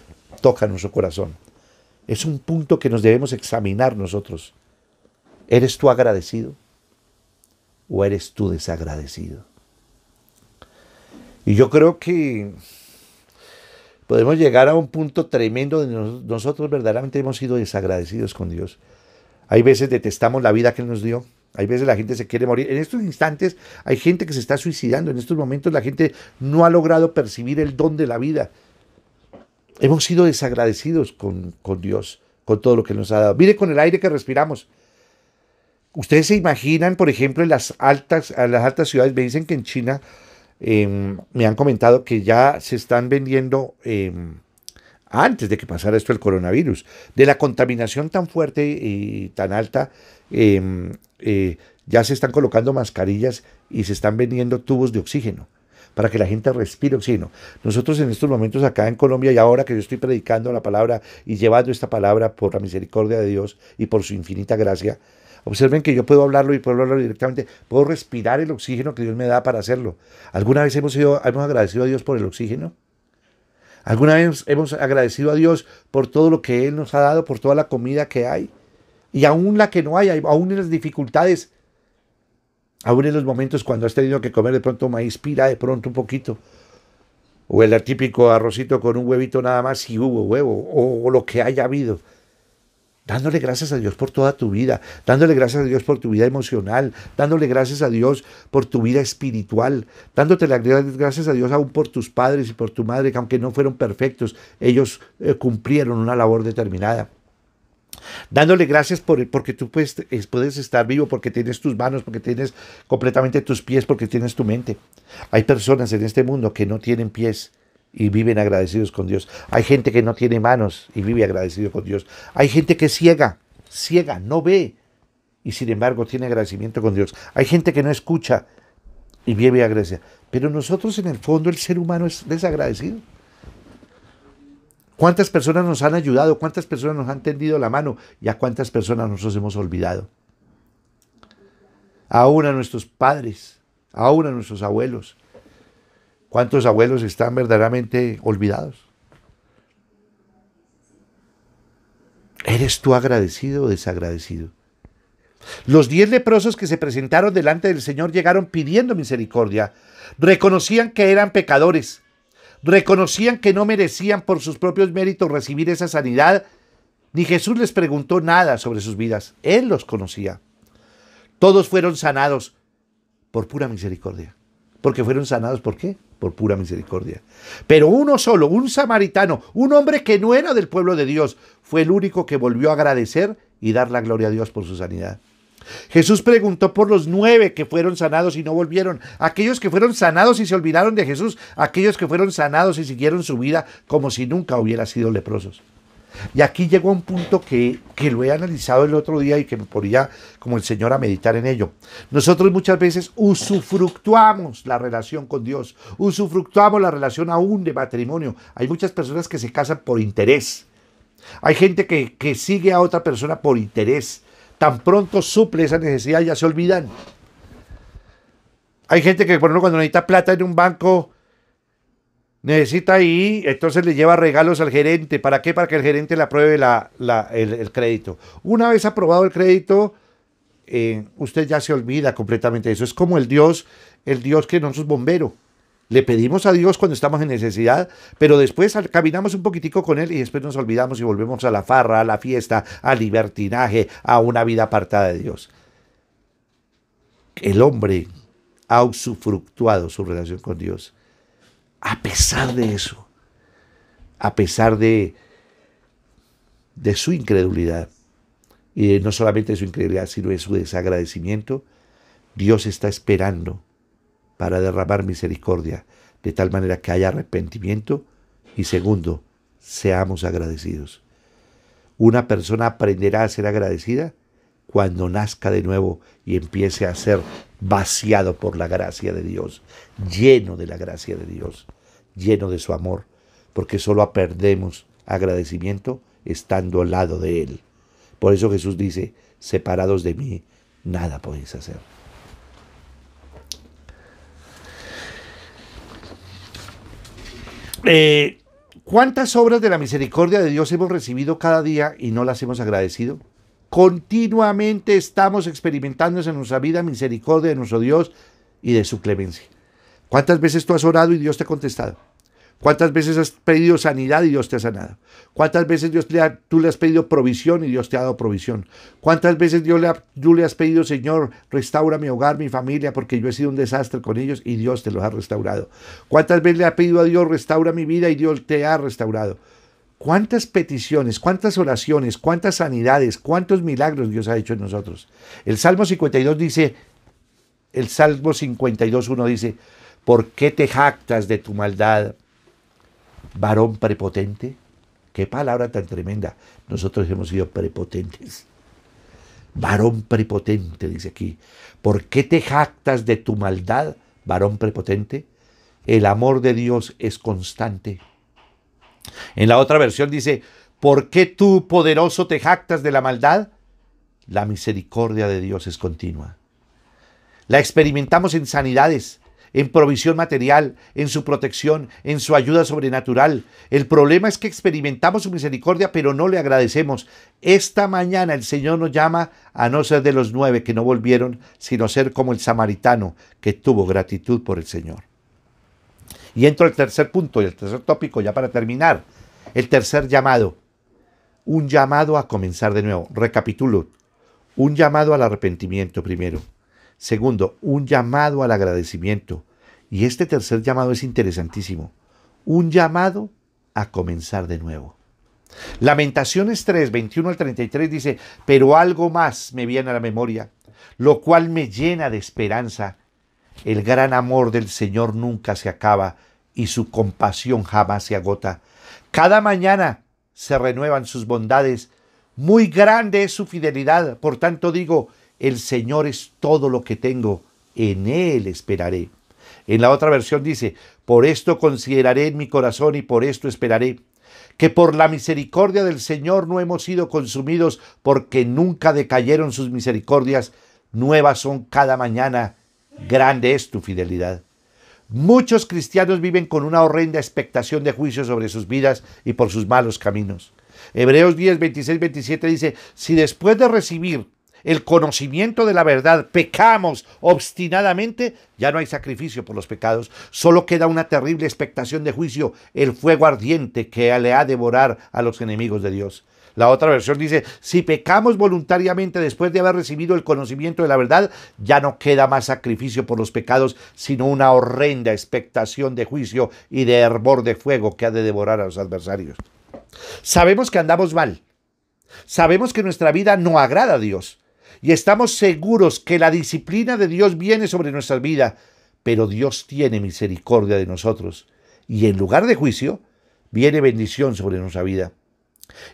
[SPEAKER 1] toca nuestro corazón. Es un punto que nos debemos examinar nosotros. ¿Eres tú agradecido o eres tú desagradecido? Y yo creo que podemos llegar a un punto tremendo donde nosotros verdaderamente hemos sido desagradecidos con Dios. Hay veces detestamos la vida que Él nos dio. Hay veces la gente se quiere morir. En estos instantes hay gente que se está suicidando. En estos momentos la gente no ha logrado percibir el don de la vida. Hemos sido desagradecidos con Dios, con todo lo que nos ha dado. Mire con el aire que respiramos. Ustedes se imaginan, por ejemplo, en las altas ciudades, me dicen que en China, me han comentado que ya se están vendiendo, antes de que pasara esto el coronavirus, de la contaminación tan fuerte y tan alta, ya se están colocando mascarillas y se están vendiendo tubos de oxígeno, para que la gente respire oxígeno. Nosotros en estos momentos acá en Colombia, y ahora que yo estoy predicando la palabra y llevando esta palabra por la misericordia de Dios y por su infinita gracia, observen que yo puedo hablarlo y puedo hablarlo directamente, puedo respirar el oxígeno que Dios me da para hacerlo. ¿Alguna vez hemos agradecido a Dios por el oxígeno? ¿Alguna vez hemos agradecido a Dios por todo lo que Él nos ha dado, por toda la comida que hay? Y aún la que no hay, aún en las dificultades, aún en los momentos cuando has tenido que comer de pronto maíz pira, de pronto un poquito, o el típico arrocito con un huevito nada más si hubo huevo, o lo que haya habido. Dándole gracias a Dios por toda tu vida, dándole gracias a Dios por tu vida emocional, dándole gracias a Dios por tu vida espiritual, dándote las gracias a Dios aún por tus padres y por tu madre, que aunque no fueron perfectos, ellos cumplieron una labor determinada. Dándole gracias porque tú puedes estar vivo, porque tienes tus manos, porque tienes completamente tus pies, porque tienes tu mente. Hay personas en este mundo que no tienen pies y viven agradecidos con Dios. Hay gente que no tiene manos y vive agradecido con Dios. Hay gente que es ciega, no ve y sin embargo tiene agradecimiento con Dios. Hay gente que no escucha y vive agradecida. Pero nosotros en el fondo, el ser humano es desagradecido. ¿Cuántas personas nos han ayudado? ¿Cuántas personas nos han tendido la mano? ¿Y a cuántas personas nosotros hemos olvidado? Aún a nuestros padres, aún a nuestros abuelos. ¿Cuántos abuelos están verdaderamente olvidados? ¿Eres tú agradecido o desagradecido? Los 10 leprosos que se presentaron delante del Señor llegaron pidiendo misericordia. Reconocían que eran pecadores. Reconocían que no merecían por sus propios méritos recibir esa sanidad. Ni Jesús les preguntó nada sobre sus vidas. Él los conocía. Todos fueron sanados por pura misericordia. Porque fueron sanados, ¿por qué? Por pura misericordia. Pero uno solo, un samaritano, un hombre que no era del pueblo de Dios, fue el único que volvió a agradecer y dar la gloria a Dios por su sanidad. Jesús preguntó por los 9 que fueron sanados y no volvieron, aquellos que fueron sanados y se olvidaron de Jesús, aquellos que fueron sanados y siguieron su vida como si nunca hubieran sido leprosos. Y aquí llegó un punto que lo he analizado el otro día y que me ponía como el Señor a meditar en ello. Nosotros muchas veces usufructuamos la relación con Dios, usufructuamos la relación aún de matrimonio. Hay muchas personas que se casan por interés. Hay gente que sigue a otra persona por interés. Tan pronto suple esa necesidad, ya se olvidan. Hay gente que, por ejemplo, cuando necesita plata en un banco, necesita ir, entonces le lleva regalos al gerente. ¿Para qué? Para que el gerente le apruebe el crédito. Una vez aprobado el crédito, usted ya se olvida completamente de eso. Es como el Dios que no es bombero. Le pedimos a Dios cuando estamos en necesidad, pero después caminamos un poquitico con Él y después nos olvidamos y volvemos a la farra, a la fiesta, al libertinaje, a una vida apartada de Dios. El hombre ha usufructuado su relación con Dios. A pesar de eso, a pesar de su incredulidad, y no solamente de su incredulidad, sino de su desagradecimiento, Dios está esperando para derramar misericordia, de tal manera que haya arrepentimiento y segundo, seamos agradecidos. Una persona aprenderá a ser agradecida cuando nazca de nuevo y empiece a ser vaciado por la gracia de Dios, lleno de la gracia de Dios, lleno de su amor, porque solo perdemos agradecimiento estando al lado de Él. Por eso Jesús dice, separados de mí, nada podéis hacer. ¿Cuántas obras de la misericordia de Dios hemos recibido cada día y no las hemos agradecido? Continuamente estamos experimentando en nuestra vida misericordia de nuestro Dios y de su clemencia. ¿Cuántas veces tú has orado y Dios te ha contestado? ¿Cuántas veces has pedido sanidad y Dios te ha sanado? ¿Cuántas veces tú le has pedido provisión y Dios te ha dado provisión? ¿Cuántas veces tú le has pedido, Señor, restaura mi hogar, mi familia, porque yo he sido un desastre con ellos y Dios te los ha restaurado? ¿Cuántas veces le has pedido a Dios, restaura mi vida y Dios te ha restaurado? ¿Cuántas peticiones, cuántas oraciones, cuántas sanidades, cuántos milagros Dios ha hecho en nosotros? El Salmo 52 dice, el Salmo 52:1 dice, ¿por qué te jactas de tu maldad, varón prepotente? Qué palabra tan tremenda. Nosotros hemos sido prepotentes. Varón prepotente, dice aquí. ¿Por qué te jactas de tu maldad, varón prepotente? El amor de Dios es constante. En la otra versión dice, ¿por qué tú, poderoso, te jactas de la maldad? La misericordia de Dios es continua. La experimentamos en sanidades, en provisión material, en su protección, en su ayuda sobrenatural. El problema es que experimentamos su misericordia, pero no le agradecemos. Esta mañana el Señor nos llama a no ser de los 9 que no volvieron, sino ser como el samaritano que tuvo gratitud por el Señor. Y entro al tercer punto y el tercer tópico ya para terminar. El tercer llamado. Un llamado a comenzar de nuevo. Recapitulo. Un llamado al arrepentimiento primero. Segundo, un llamado al agradecimiento. Y este tercer llamado es interesantísimo. Un llamado a comenzar de nuevo. Lamentaciones 3, 21 al 33 dice, pero algo más me viene a la memoria, lo cual me llena de esperanza. El gran amor del Señor nunca se acaba y su compasión jamás se agota. Cada mañana se renuevan sus bondades. Muy grande es su fidelidad. Por tanto digo, el Señor es todo lo que tengo. En Él esperaré. En la otra versión dice, por esto consideraré en mi corazón y por esto esperaré. Que por la misericordia del Señor no hemos sido consumidos, porque nunca decayeron sus misericordias. Nuevas son cada mañana. Grande es tu fidelidad. Muchos cristianos viven con una horrenda expectación de juicio sobre sus vidas y por sus malos caminos. Hebreos 10, 26, 27 dice, si después de recibir el conocimiento de la verdad, pecamos obstinadamente, ya no hay sacrificio por los pecados, solo queda una terrible expectación de juicio, el fuego ardiente que le ha de devorar a los enemigos de Dios. La otra versión dice, si pecamos voluntariamente después de haber recibido el conocimiento de la verdad, ya no queda más sacrificio por los pecados, sino una horrenda expectación de juicio y de hervor de fuego que ha de devorar a los adversarios. Sabemos que andamos mal, sabemos que nuestra vida no agrada a Dios y estamos seguros que la disciplina de Dios viene sobre nuestra vida, pero Dios tiene misericordia de nosotros y en lugar de juicio, viene bendición sobre nuestra vida.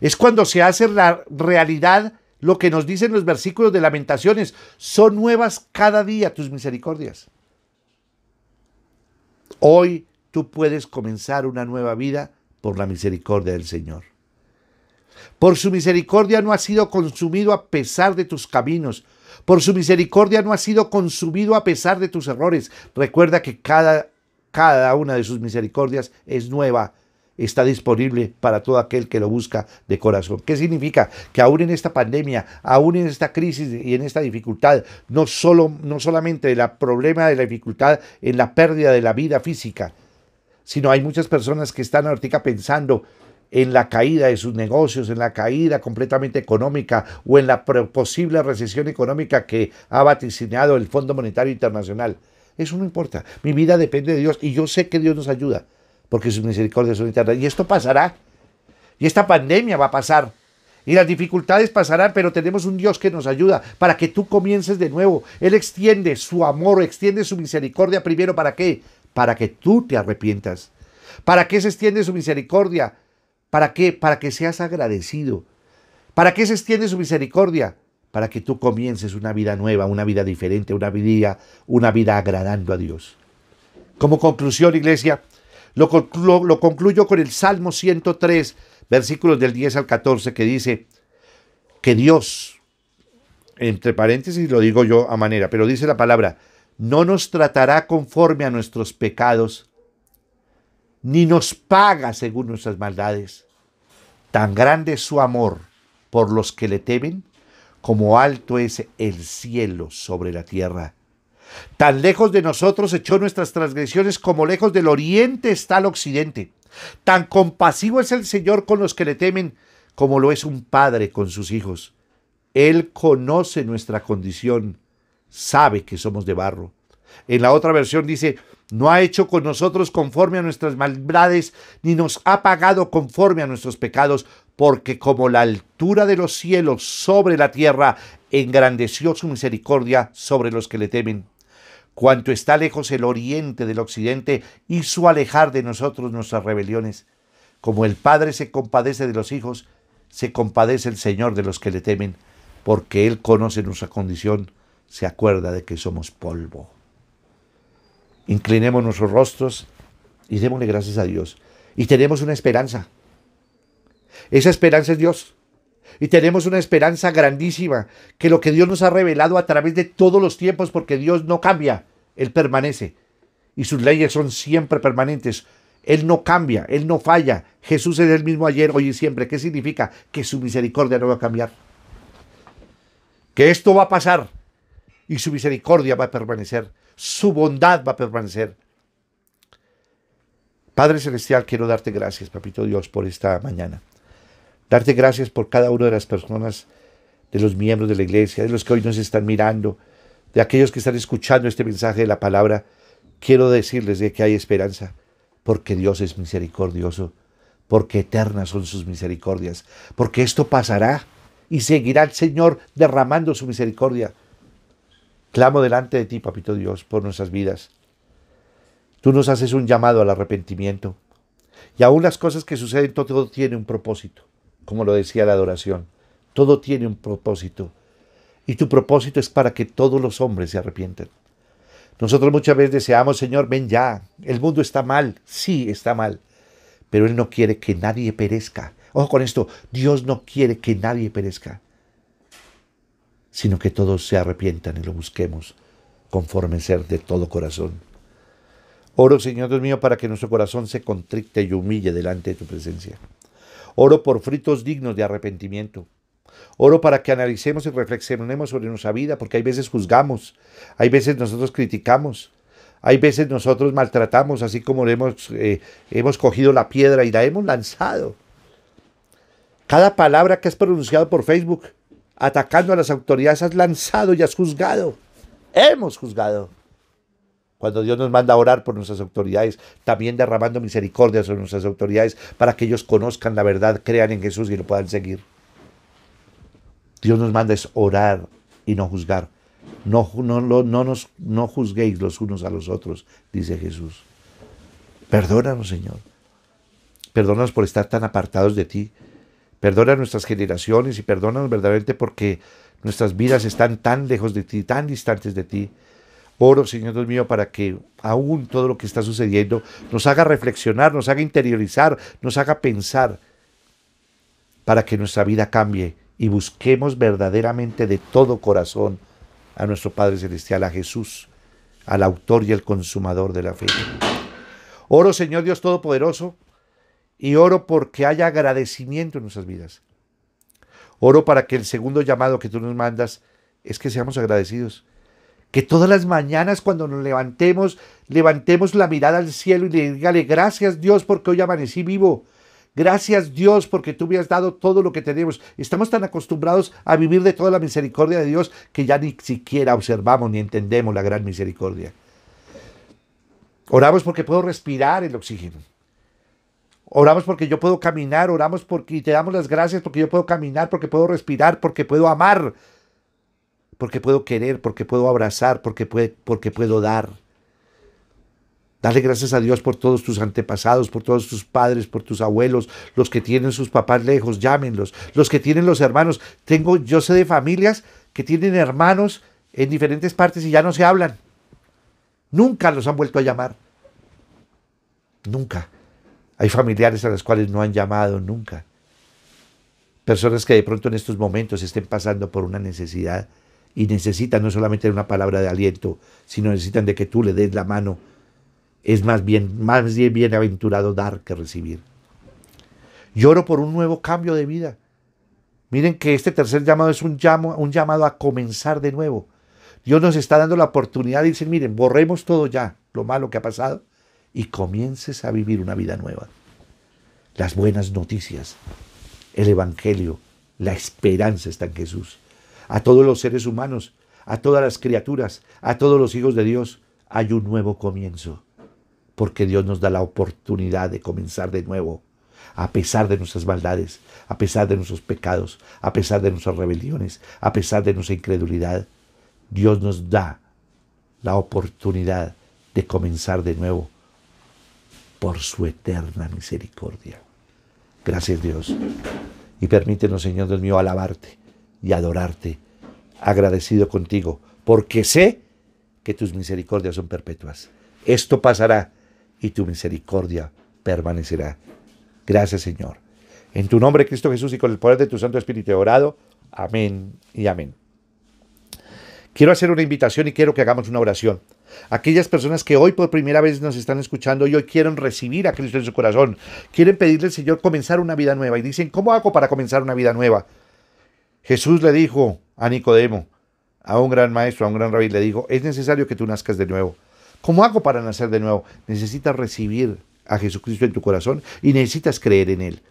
[SPEAKER 1] Es cuando se hace la realidad lo que nos dicen los versículos de Lamentaciones. Son nuevas cada día tus misericordias. Hoy tú puedes comenzar una nueva vida por la misericordia del Señor. Por su misericordia no has sido consumido a pesar de tus caminos. Por su misericordia no has sido consumido a pesar de tus errores. Recuerda que cada una de sus misericordias es nueva. Está disponible para todo aquel que lo busca de corazón. ¿Qué significa? Que aún en esta pandemia, aún en esta crisis y en esta dificultad, no solamente el problema de la dificultad en la pérdida de la vida física, sino hay muchas personas que están ahorita pensando en la caída de sus negocios, en la caída completamente económica o en la posible recesión económica que ha vaticinado el Fondo Monetario Internacional. Eso no importa. Mi vida depende de Dios y yo sé que Dios nos ayuda, porque sus misericordias son eternas. Y esto pasará. Y esta pandemia va a pasar. Y las dificultades pasarán, pero tenemos un Dios que nos ayuda para que tú comiences de nuevo. Él extiende su amor, extiende su misericordia primero. ¿Para qué? Para que tú te arrepientas. ¿Para qué se extiende su misericordia? ¿Para qué? Para que seas agradecido. ¿Para qué se extiende su misericordia? Para que tú comiences una vida nueva, una vida diferente, una vida agradando a Dios. Como conclusión, iglesia, lo concluyo con el Salmo 103, versículos del 10 al 14, que dice que Dios, entre paréntesis lo digo yo a manera, pero dice la palabra, no nos tratará conforme a nuestros pecados, ni nos paga según nuestras maldades. Tan grande es su amor por los que le temen, como alto es el cielo sobre la tierra. Tan lejos de nosotros echó nuestras transgresiones como lejos del oriente está el occidente. Tan compasivo es el Señor con los que le temen, como lo es un padre con sus hijos. Él conoce nuestra condición, sabe que somos de barro. En la otra versión dice, no ha hecho con nosotros conforme a nuestras maldades, ni nos ha pagado conforme a nuestros pecados, porque como la altura de los cielos sobre la tierra, engrandeció su misericordia sobre los que le temen. Cuanto está lejos el oriente del occidente, hizo alejar de nosotros nuestras rebeliones. Como el Padre se compadece de los hijos, se compadece el Señor de los que le temen, porque Él conoce nuestra condición, se acuerda de que somos polvo. Inclinemos nuestros rostros y démosle gracias a Dios. Y tenemos una esperanza. Esa esperanza es Dios. Y tenemos una esperanza grandísima, que lo que Dios nos ha revelado a través de todos los tiempos, porque Dios no cambia, Él permanece. Y sus leyes son siempre permanentes. Él no cambia, Él no falla. Jesús es el mismo ayer, hoy y siempre. ¿Qué significa? Que su misericordia no va a cambiar. Que esto va a pasar y su misericordia va a permanecer. Su bondad va a permanecer. Padre Celestial, quiero darte gracias, Papito Dios, por esta mañana. Darte gracias por cada una de las personas, de los miembros de la iglesia, de los que hoy nos están mirando, de aquellos que están escuchando este mensaje de la palabra. Quiero decirles de que hay esperanza, porque Dios es misericordioso, porque eternas son sus misericordias, porque esto pasará y seguirá el Señor derramando su misericordia. Clamo delante de ti, Papito Dios, por nuestras vidas. Tú nos haces un llamado al arrepentimiento. Y aún las cosas que suceden, todo tiene un propósito. Como lo decía la adoración, todo tiene un propósito. Y tu propósito es para que todos los hombres se arrepientan. Nosotros muchas veces deseamos, Señor, ven ya. El mundo está mal. Sí, está mal. Pero Él no quiere que nadie perezca. Ojo con esto, Dios no quiere que nadie perezca, sino que todos se arrepientan y lo busquemos conforme ser de todo corazón. Oro, Señor Dios mío, para que nuestro corazón se contrite y humille delante de tu presencia. Oro por frutos dignos de arrepentimiento. Oro para que analicemos y reflexionemos sobre nuestra vida, porque hay veces juzgamos, hay veces nosotros criticamos, hay veces nosotros maltratamos, así como hemos cogido la piedra y la hemos lanzado. Cada palabra que has pronunciado por Facebook, atacando a las autoridades, has lanzado y has juzgado. Hemos juzgado. Cuando Dios nos manda a orar por nuestras autoridades, también derramando misericordia sobre nuestras autoridades para que ellos conozcan la verdad, crean en Jesús y lo puedan seguir. Dios nos manda es orar y no juzgar. No juzguéis los unos a los otros, dice Jesús. Perdónanos, Señor. Perdónanos por estar tan apartados de ti. Perdona nuestras generaciones y perdónanos verdaderamente porque nuestras vidas están tan lejos de ti, tan distantes de ti. Oro, Señor Dios mío, para que aún todo lo que está sucediendo nos haga reflexionar, nos haga interiorizar, nos haga pensar, para que nuestra vida cambie y busquemos verdaderamente de todo corazón a nuestro Padre Celestial, a Jesús, al autor y el consumador de la fe. Oro, Señor Dios Todopoderoso, y oro porque haya agradecimiento en nuestras vidas. Oro para que el segundo llamado que tú nos mandas es que seamos agradecidos. Que todas las mañanas cuando nos levantemos la mirada al cielo y le dígale gracias Dios porque hoy amanecí vivo. Gracias Dios porque tú me has dado todo lo que tenemos. Estamos tan acostumbrados a vivir de toda la misericordia de Dios que ya ni siquiera observamos ni entendemos la gran misericordia. Oramos porque puedo respirar el oxígeno. Oramos porque yo puedo caminar, oramos porque y te damos las gracias porque yo puedo caminar, porque puedo respirar, porque puedo amar, porque puedo querer, porque puedo abrazar, porque puedo dar. Dale gracias a Dios por todos tus antepasados, por todos tus padres, por tus abuelos, los que tienen sus papás lejos, llámenlos, los que tienen los hermanos. Yo sé de familias que tienen hermanos en diferentes partes y ya no se hablan. Nunca los han vuelto a llamar. Nunca. Hay familiares a las cuales no han llamado nunca. Personas que de pronto en estos momentos estén pasando por una necesidad y necesitan no solamente una palabra de aliento, sino necesitan de que tú le des la mano. Es más bien bienaventurado dar que recibir. Lloro por un nuevo cambio de vida. Miren que este tercer llamado es un llamado a comenzar de nuevo. Dios nos está dando la oportunidad de decir, miren, borremos todo ya, lo malo que ha pasado, y comiences a vivir una vida nueva. Las buenas noticias, el Evangelio, la esperanza está en Jesús. A todos los seres humanos, a todas las criaturas, a todos los hijos de Dios, hay un nuevo comienzo. Porque Dios nos da la oportunidad de comenzar de nuevo, a pesar de nuestras maldades, a pesar de nuestros pecados, a pesar de nuestras rebeliones, a pesar de nuestra incredulidad. Dios nos da la oportunidad de comenzar de nuevo por su eterna misericordia. Gracias Dios. Y permítenos, Señor Dios mío, alabarte y adorarte, agradecido contigo, porque sé que tus misericordias son perpetuas. Esto pasará y tu misericordia permanecerá. Gracias, Señor. En tu nombre, Cristo Jesús, y con el poder de tu Santo Espíritu he orado. Amén y amén. Quiero hacer una invitación y quiero que hagamos una oración. Aquellas personas que hoy por primera vez nos están escuchando y hoy quieren recibir a Cristo en su corazón, quieren pedirle al Señor comenzar una vida nueva y dicen, ¿cómo hago para comenzar una vida nueva? Jesús le dijo a Nicodemo, a un gran maestro, a un gran rabí, le dijo, es necesario que tú nazcas de nuevo. ¿Cómo hago para nacer de nuevo? Necesitas recibir a Jesucristo en tu corazón y necesitas creer en Él.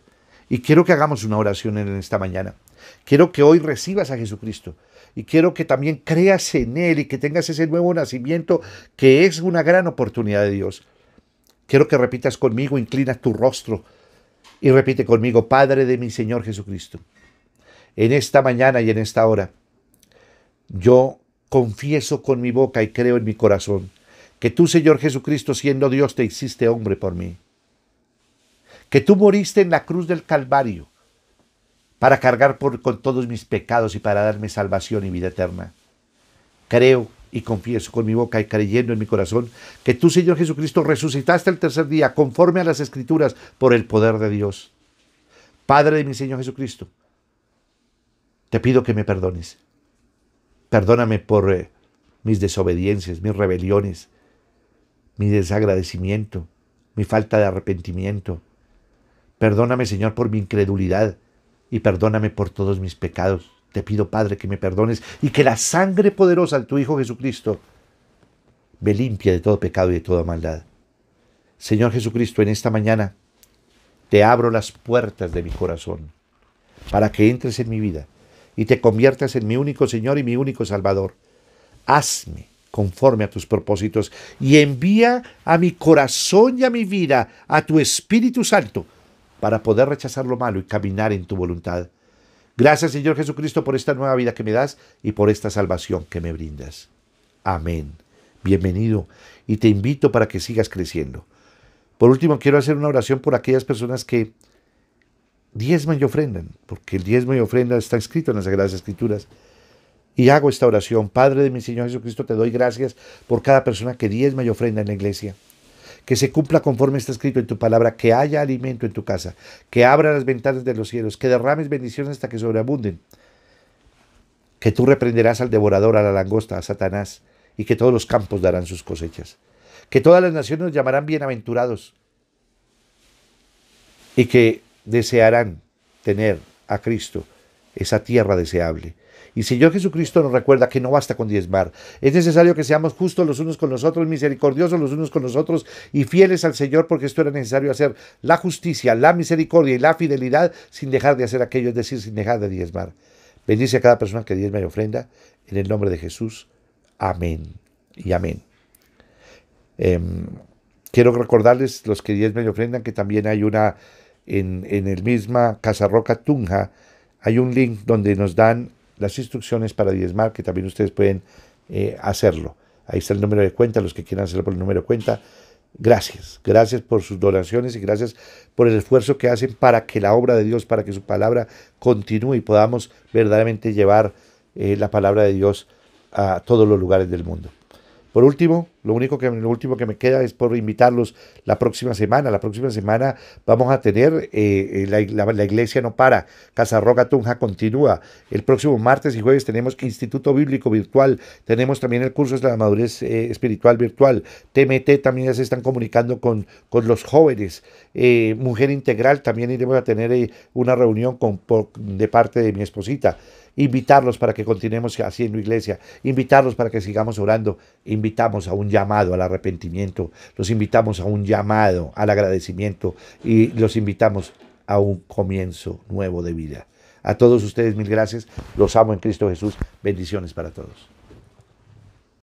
[SPEAKER 1] Y quiero que hagamos una oración en esta mañana. Quiero que hoy recibas a Jesucristo. Y quiero que también creas en Él y que tengas ese nuevo nacimiento que es una gran oportunidad de Dios. Quiero que repitas conmigo, inclina tu rostro y repite conmigo, Padre de mi Señor Jesucristo. En esta mañana y en esta hora, yo confieso con mi boca y creo en mi corazón que tú, Señor Jesucristo, siendo Dios, te hiciste hombre por mí. Que tú moriste en la cruz del Calvario para cargar con todos mis pecados y para darme salvación y vida eterna. Creo y confieso con mi boca y creyendo en mi corazón que tú, Señor Jesucristo, resucitaste el tercer día conforme a las Escrituras por el poder de Dios. Padre de mi Señor Jesucristo, te pido que me perdones. Perdóname por mis desobediencias, mis rebeliones, mi desagradecimiento, mi falta de arrepentimiento. Perdóname, Señor, por mi incredulidad y perdóname por todos mis pecados. Te pido, Padre, que me perdones y que la sangre poderosa de tu Hijo Jesucristo me limpie de todo pecado y de toda maldad. Señor Jesucristo, en esta mañana te abro las puertas de mi corazón para que entres en mi vida y te conviertas en mi único Señor y mi único Salvador. Hazme conforme a tus propósitos y envía a mi corazón y a mi vida a tu Espíritu Santo para poder rechazar lo malo y caminar en tu voluntad. Gracias, Señor Jesucristo, por esta nueva vida que me das y por esta salvación que me brindas. Amén. Bienvenido y te invito para que sigas creciendo. Por último, quiero hacer una oración por aquellas personas que diezman y ofrendan, porque el diezmo y ofrenda está escrito en las Sagradas Escrituras. Y hago esta oración. Padre de mi Señor Jesucristo, te doy gracias por cada persona que diezma y ofrenda en la iglesia. Que se cumpla conforme está escrito en tu palabra, que haya alimento en tu casa, que abra las ventanas de los cielos, que derrames bendiciones hasta que sobreabunden, que tú reprenderás al devorador, a la langosta, a Satanás, y que todos los campos darán sus cosechas, que todas las naciones nos llamarán bienaventurados y que desearán tener a Cristo, esa tierra deseable. Y Señor Jesucristo nos recuerda que no basta con diezmar. Es necesario que seamos justos los unos con los otros, misericordiosos los unos con los otros y fieles al Señor, porque esto era necesario hacer la justicia, la misericordia y la fidelidad sin dejar de hacer aquello, es decir, sin dejar de diezmar. Bendice a cada persona que diezma y ofrenda. En el nombre de Jesús. Amén y amén. Quiero recordarles, los que diezman y ofrendan, que también hay una en el misma Casa Roca Tunja, hay un link donde nos dan las instrucciones para diezmar, que también ustedes pueden hacerlo. Ahí está el número de cuenta, los que quieran hacerlo por el número de cuenta. Gracias por sus donaciones y gracias por el esfuerzo que hacen para que la obra de Dios, para que su palabra continúe y podamos verdaderamente llevar la palabra de Dios a todos los lugares del mundo. Por último, lo último que me queda es por invitarlos la próxima semana. La próxima semana vamos a tener la iglesia no para. Casa Roca Tunja continúa. El próximo martes y jueves tenemos Instituto Bíblico Virtual. Tenemos también el curso de la madurez espiritual virtual. TMT también ya se están comunicando con los jóvenes. Mujer Integral también iremos a tener una reunión de parte de mi esposita. Invitarlos para que continuemos haciendo iglesia, invitarlos para que sigamos orando, invitamos a un llamado al arrepentimiento, los invitamos a un llamado al agradecimiento y los invitamos a un comienzo nuevo de vida. A todos ustedes, mil gracias, los amo en Cristo Jesús, bendiciones para todos.